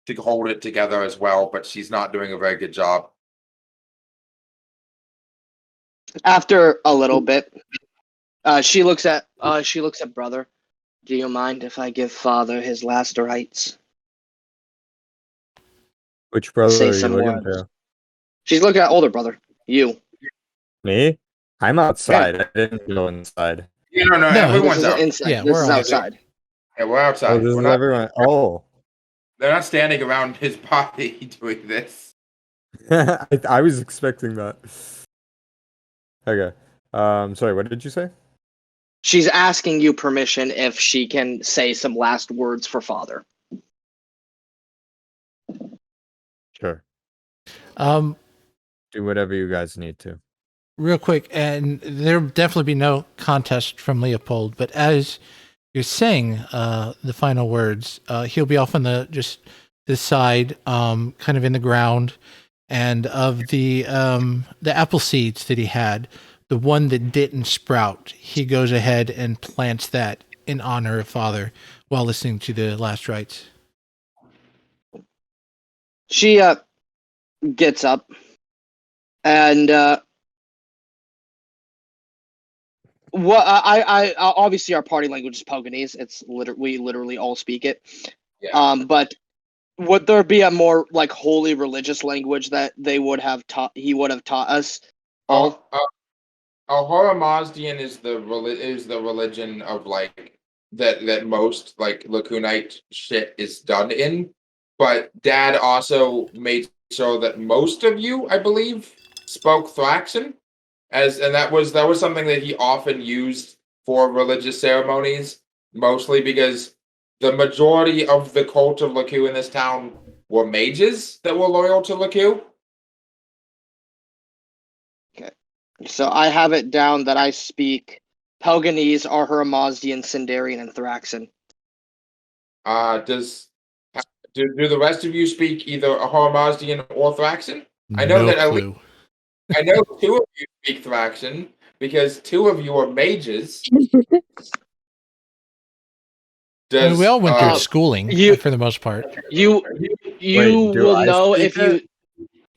to hold it together as well, but she's not doing a very good job. After a little bit, she looks at brother. Do you mind if I give father his last rites? Which brother Say are you some looking words. to? She's looking at older brother. You. Me? I'm outside. I didn't go inside. Yeah, no, No, everyone's This out. is inside. Yeah, This we're is all- outside. Yeah, we're outside. Oh, this We're is not, everyone. Oh. They're not standing around his body doing this. I was expecting that. Okay. Sorry, what did you say? She's asking you permission if she can say some last words for father. Sure. Do whatever you guys need to. Real quick, and there'll definitely be no contest from Leopold, but as you're saying the final words, he'll be off on the side, kind of in the ground, and of the apple seeds that he had, the one that didn't sprout, he goes ahead and plants that in honor of father while listening to the last rites. She gets up and what I obviously our party language is Pelganese. It's we literally all speak it. Yeah. But Would there be a more like holy religious language that they would have taught? He would have taught us all. Ahura is the religion of like that most like Lacunite shit is done in, but Dad also made sure that most of you, I believe, spoke Thraxan, and that was something that he often used for religious ceremonies, mostly because the majority of the cult of Laku in this town were mages that were loyal to Laku. So I have it down that I speak Pelganese, Ahura-Mazdian, Sindarian, and Thraxan. Do the rest of you speak either Ahura-Mazdian or Thraxan? I know no that clue. I know 2 of you speak Thraxan because 2 of you are mages. I mean, we all went through uh, schooling you- for the most part. You Wait, do will I know speak if it?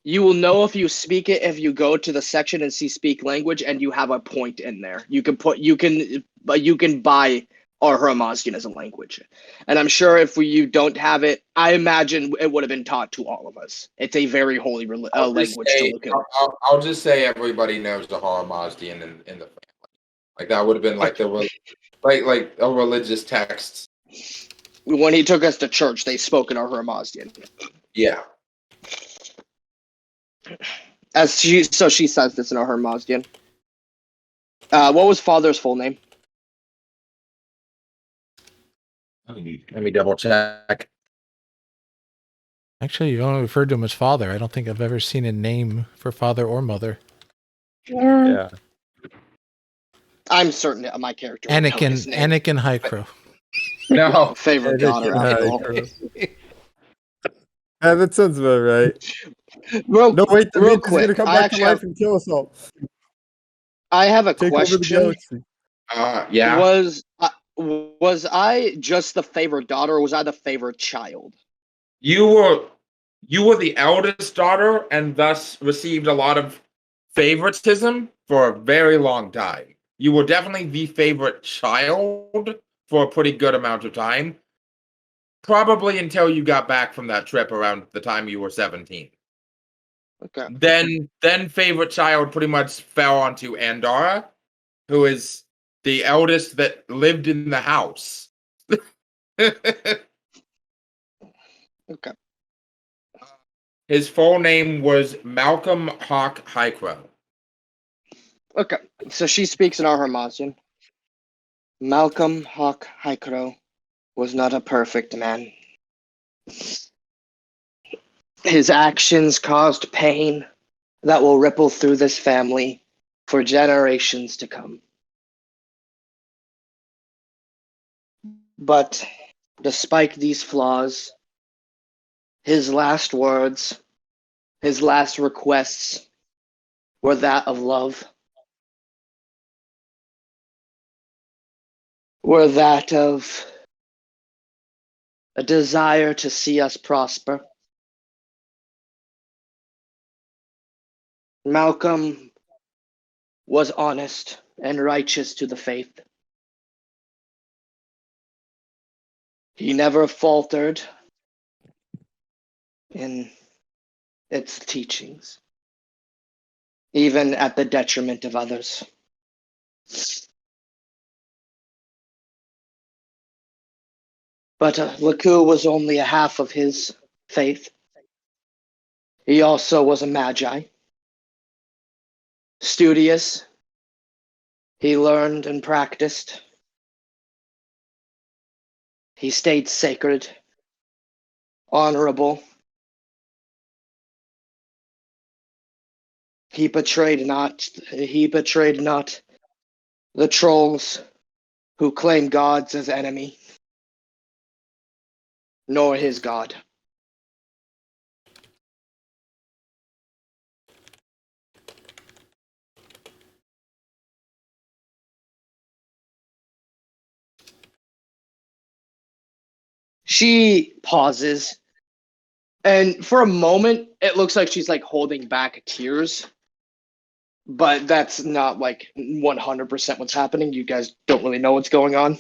you will know if you speak it if you go to the section and see speak language and you have a point in there. You can buy Ahura-Mazdian as a language, and I'm sure if you don't have it, I imagine it would have been taught to all of us. It's a very holy language to look at. I'll just say everybody knows the Ahura-Mazdian in the family. Like that would have been like like a religious text. When he took us to church, they spoke in Ahura-Mazdian. Yeah. She says this in Ahura-Mazdian. What was father's full name? Let me double check. Actually, you only referred to him as father. I don't think I've ever seen a name for father or mother. Yeah. I'm certain that my character would know his name. Anakin Hycro. No. Favorite daughter. Yeah, that sounds about right. Real The real Mint is gonna quick, come I back to actually life and kill us all. I have a Take over the question. galaxy. Yeah. Was I just the favorite daughter, or was I the favorite child? You were the eldest daughter and thus received a lot of favoritism for a very long time. You were definitely the favorite child for a pretty good amount of time. Probably until you got back from that trip around the time you were 17. Okay. Then favorite child pretty much fell onto Andara, who is the eldest that lived in the house. Okay. His full name was Malcolm Hycro. Okay. So she speaks in Ahura-Mazdian. Malcolm Hycro was not a perfect man. His actions caused pain that will ripple through this family for generations to come. But despite these flaws, his last words, his last requests were that of love, were that of a desire to see us prosper. Malcolm was honest and righteous to the faith. He never faltered in its teachings, even at the detriment of others. But Laku was only a half of his faith. He also was a magi. Studious, he learned and practiced. He stayed sacred, honorable. He betrayed not the trolls who claim gods as enemy, nor his god. She pauses, and for a moment, it looks like she's like holding back tears. But that's not like 100% what's happening. You guys don't really know what's going on.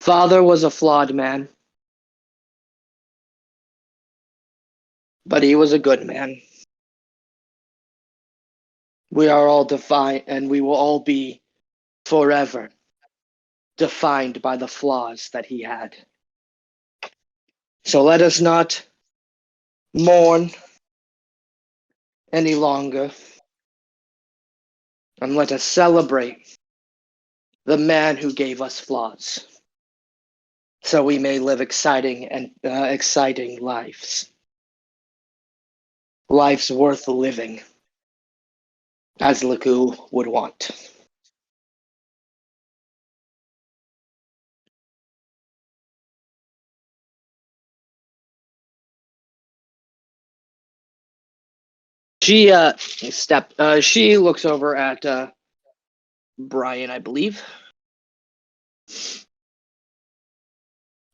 Father was a flawed man, but he was a good man. We are all defined, and we will all be forever defined by the flaws that he had. So let us not mourn any longer, and let us celebrate the man who gave us flaws, so we may live exciting lives. Lives worth living, as Laku would want. She she looks over at Brian, I believe.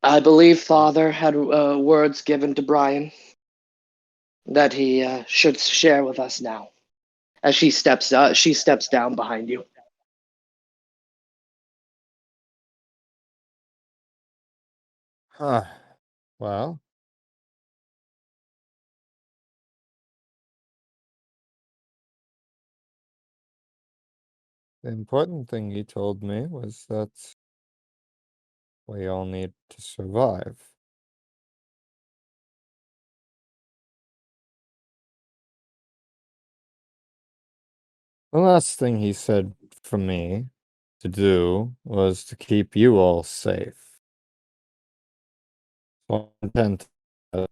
I believe Father had words given to Brian that he should share with us now. As she steps down behind you. Well, the important thing he told me was that we all need to survive. The last thing he said for me to do was to keep you all safe. So I intend to-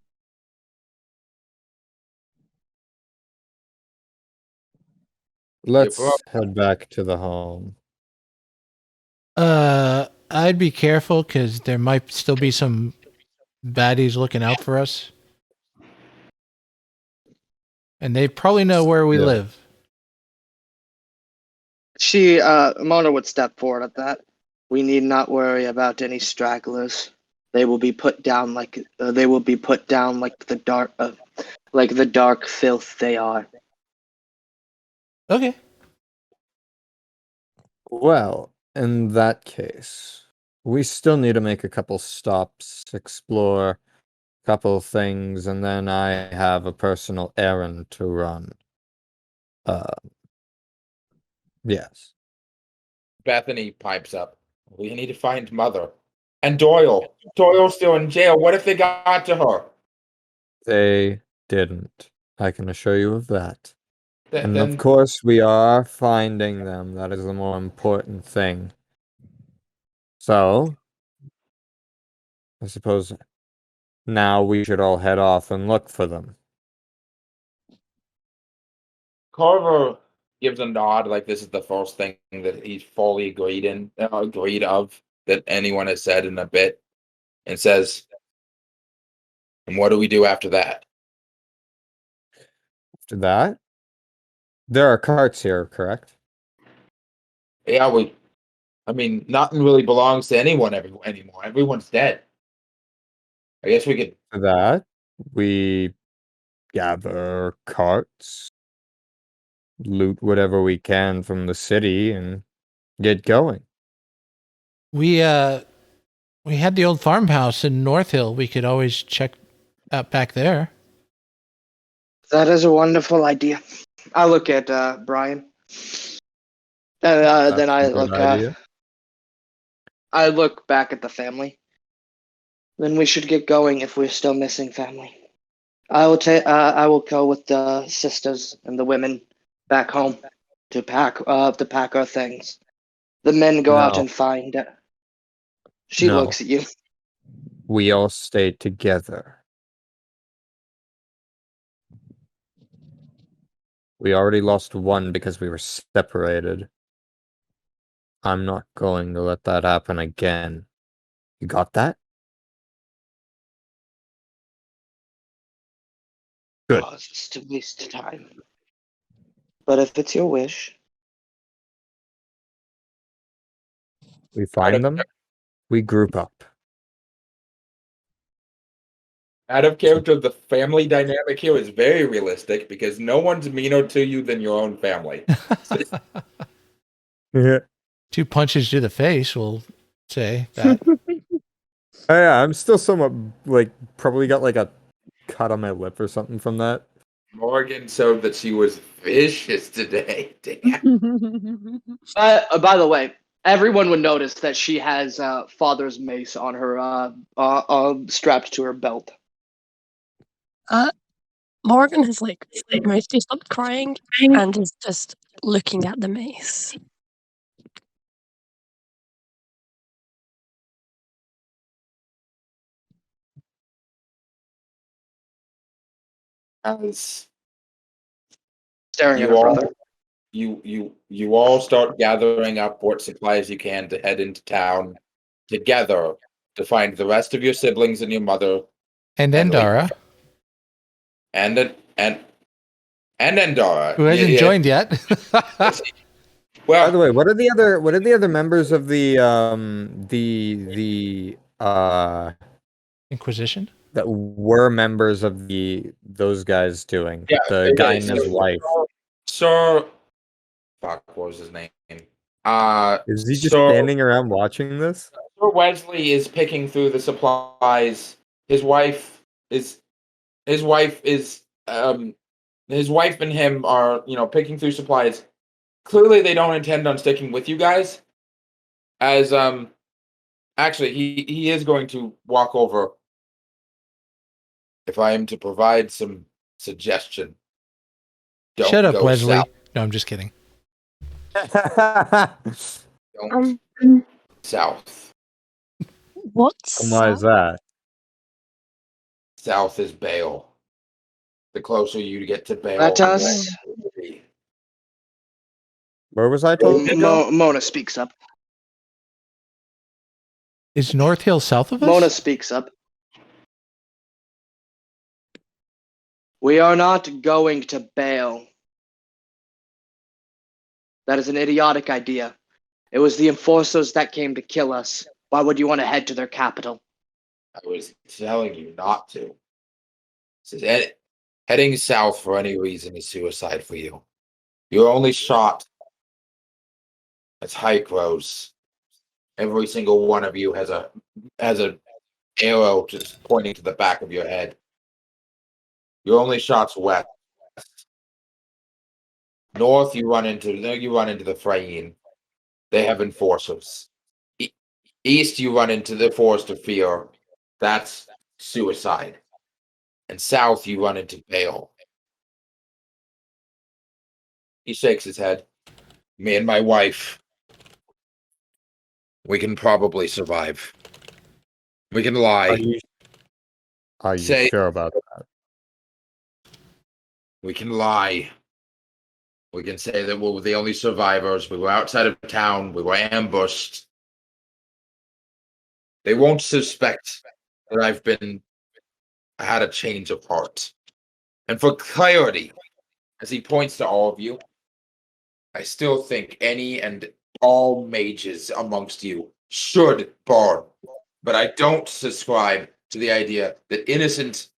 Let's head back to the home. I'd be careful because there might still be some baddies looking out for us. And they probably know where we Yeah. live. Mona would step forward at that. We need not worry about any stragglers. They will be put down like the dark filth they are. Okay. Well, in that case, we still need to make a couple stops, explore a couple things, and then I have a personal errand to run. Yes. Bethany pipes up. We need to find Mother. And Doyle. Doyle's still in jail. What if they got to her? They didn't. I can assure you of that. And Then of course, we are finding them. That is the more important thing. So, I suppose now we should all head off and look for them. Carver gives a nod like this is the first thing that he's fully agreed of that anyone has said in a bit, and says, and what do we do after that? After that, there are carts here, correct? Yeah, nothing really belongs to anyone anymore. Everyone's dead. I guess we could. For that, we gather carts, loot whatever we can from the city, and get going. We had the old farmhouse in North Hill. We could always check out back there. That is a wonderful idea. I look at Brian. Then I a good idea. I look back at the family. Then we should get going if we're still missing family. I will go with the sisters and the women back home to pack our things. The men go out No. and find. She No. looks at you. We all stay together. We already lost one because we were separated. I'm not going to let that happen again. You got that? Good. Oh, it's just a waste of time. But if it's your wish. We find them. We group up. Out of character, the family dynamic here is very realistic because no one's meaner to you than your own family. Yeah. 2 punches to the face will say that. Oh yeah, I'm still somewhat like probably got like a cut on my lip or something from that. Morgan showed that she was vicious today. Damn. By the way, everyone would notice that she has father's mace on her, strapped to her belt. Morgan has like mostly stopped crying and is just looking at the mace. As Staring at you her all, brother. you all start gathering up what supplies you can to head into town together to find the rest of your siblings and your mother And And Andara, and Andara, who hasn't joined yet. Well, By the way, what are the other members of the Inquisition? that were members of those guys doing? Yeah, The guy and his wife. Sir, fuck, what was his name? Is he just Sir, standing around watching this? Sir Wesley is picking through the supplies. His wife is his wife and him are, picking through supplies. Clearly they don't intend on sticking with you guys. As actually he is going to walk over. If I am to provide some suggestion, don't Shut up, go Wesley. south. No, I'm just kidding. Don't south. What's Why is that? South is Bale. The closer you get to Bale, That's the us. better it will be. Where was I told to go? Mona speaks up. Is North Hill south of us? Mona speaks up. We are not going to bail. That is an idiotic idea. It was the enforcers that came to kill us. Why would you want to head to their capital? I was telling you not to. Heading south for any reason is suicide for you. Your only shot at Hycro's. Every single one of you has a arrow just pointing to the back of your head. Your only shot's west. North, you run into the Frayeen. They have enforcers. East, you run into the Forest of Fear. That's suicide. And south, you run into Bale. He shakes his head. Me and my wife, we can probably survive. We can lie. Are you Say- sure about that? We can lie. We can say that we were the only survivors. We were outside of town. We were ambushed. They won't suspect that I had a change of heart. And for clarity, as he points to all of you, I still think any and all mages amongst you should burn. But I don't subscribe to the idea that innocent,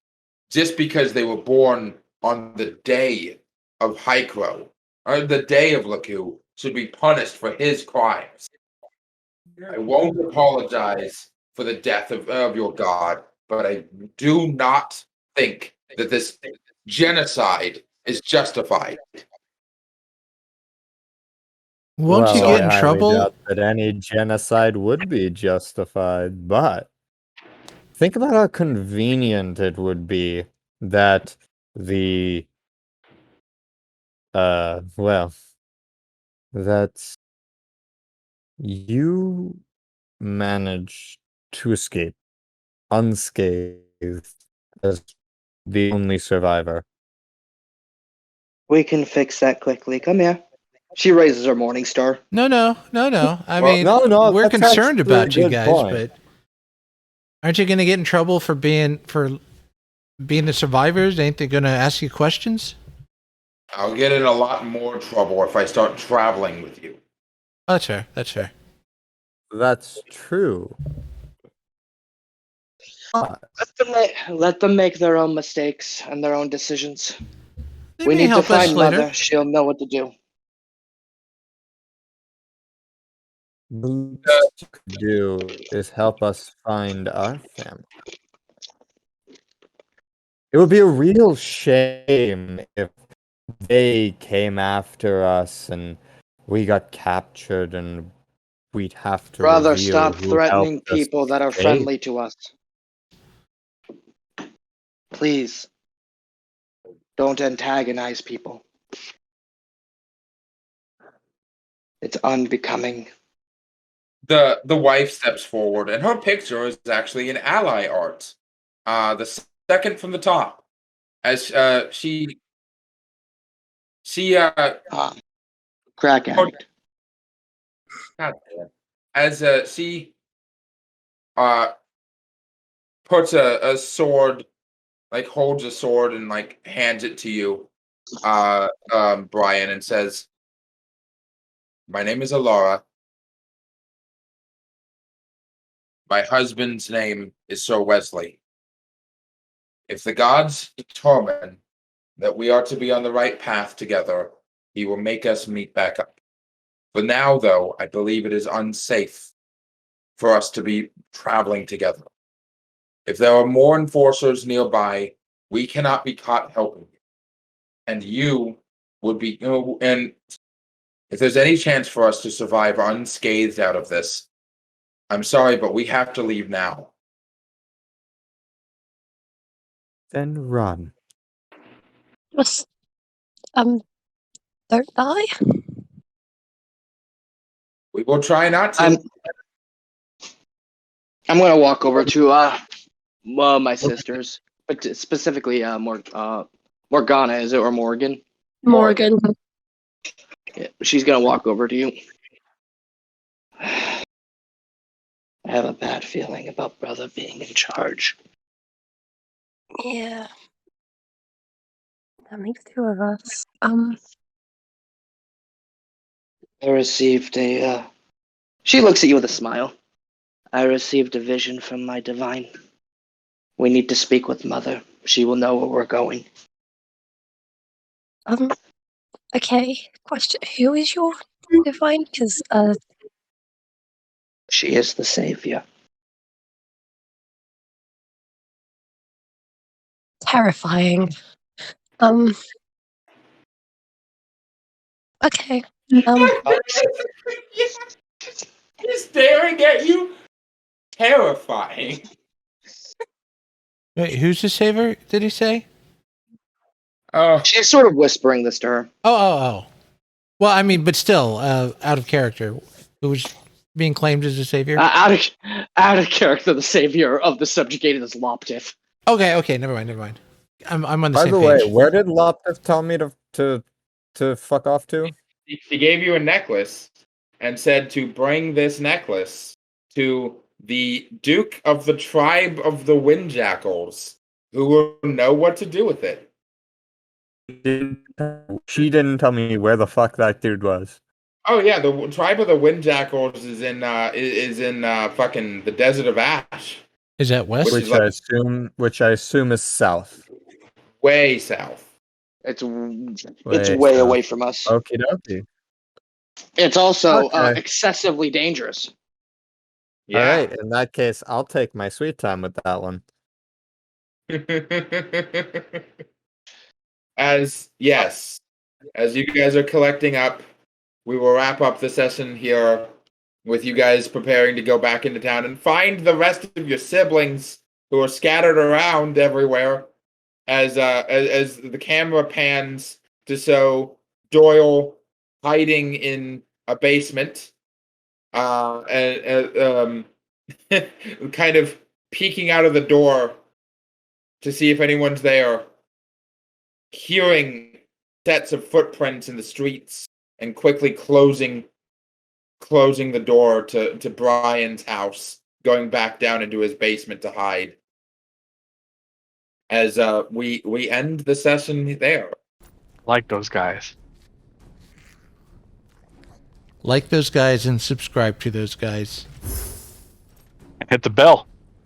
just because they were born on the day of Hycro, or the day of Laku, should be punished for his crimes. I won't apologize for the death of your god, but I do not think that this genocide is justified. Won't you Well, get I in highly trouble? doubt that any genocide would be justified, but think about how convenient it would be that the well, that you managed to escape unscathed as the only survivor. We can fix that quickly. Come here. She raises her morning star. No. I Well, mean, no, we're that's concerned actually a about you good guys, point. but aren't you going to get in trouble for being the survivors? Ain't they going to ask you questions? I'll get in a lot more trouble if I start traveling with you. Oh, that's fair. That's fair. That's true. Let them make their own mistakes and their own decisions. They We may need to help us find later. Mother. She'll know what to do. The least you could do is help us find our family. It would be a real shame if they came after us and we got captured and we'd have to Brother, reveal stop who threatening helped us people that are escape. friendly to us. Please. Don't antagonize people. It's unbecoming. The wife steps forward, and her picture is actually an ally art. The second from the top, as she Crack addict. God damn. As she puts a sword, like holds a sword and like hands it to you, Brian, and says, "My name is Alara. My husband's name is Sir Wesley. If the gods determine that we are to be on the right path together, he will make us meet back up. For now, though, I believe it is unsafe for us to be traveling together. If there are more enforcers nearby, we cannot be caught helping you. And you would be, and if there's any chance for us to survive unscathed out of this, I'm sorry, but we have to leave now." Then run. Just don't die. We will try not to. I'm gonna walk over to my sisters, but specifically Morgana, is it, or Morgan? Morgan. Yeah, she's gonna walk over to you. I have a bad feeling about brother being in charge. Yeah. That makes two of us. I received a. She looks at you with a smile. I received a vision from my divine. We need to speak with Mother. She will know where we're going. Okay. Question: who is your divine? Because She is the savior. terrifying. Okay. He's staring at you. Terrifying. Wait, who's the saver? Did he say? Oh, She's sort of whispering this to her. Oh. Well, I mean, but still, out of character. Who was being claimed as a savior? Out of character, the savior of the subjugated is Loptif. Okay, never mind. I'm on the By same the page. way, where did Loptif tell me to fuck off to? she gave you a necklace and said to bring this necklace to the Duke of the tribe of the Windjackals, who will know what to do with it. She didn't tell me where the fuck that dude was. Oh yeah, the tribe of the Windjackals is in fucking the Desert of Ash. Is that west? Which Which I assume is south. Way south. It's Way way south. away from us. Okie dokie. It's also Okay. excessively dangerous. Yeah. All right. In that case, I'll take my sweet time with that one. As you guys are collecting up, we will wrap up the session here with you guys preparing to go back into town and find the rest of your siblings who are scattered around everywhere. As the camera pans to show Doyle hiding in a basement, and kind of peeking out of the door to see if anyone's there, hearing sets of footprints in the streets, and quickly closing the door to Brian's house, going back down into his basement to hide. As we end the session there. Like those guys. Like those guys and subscribe to those guys. Hit the bell.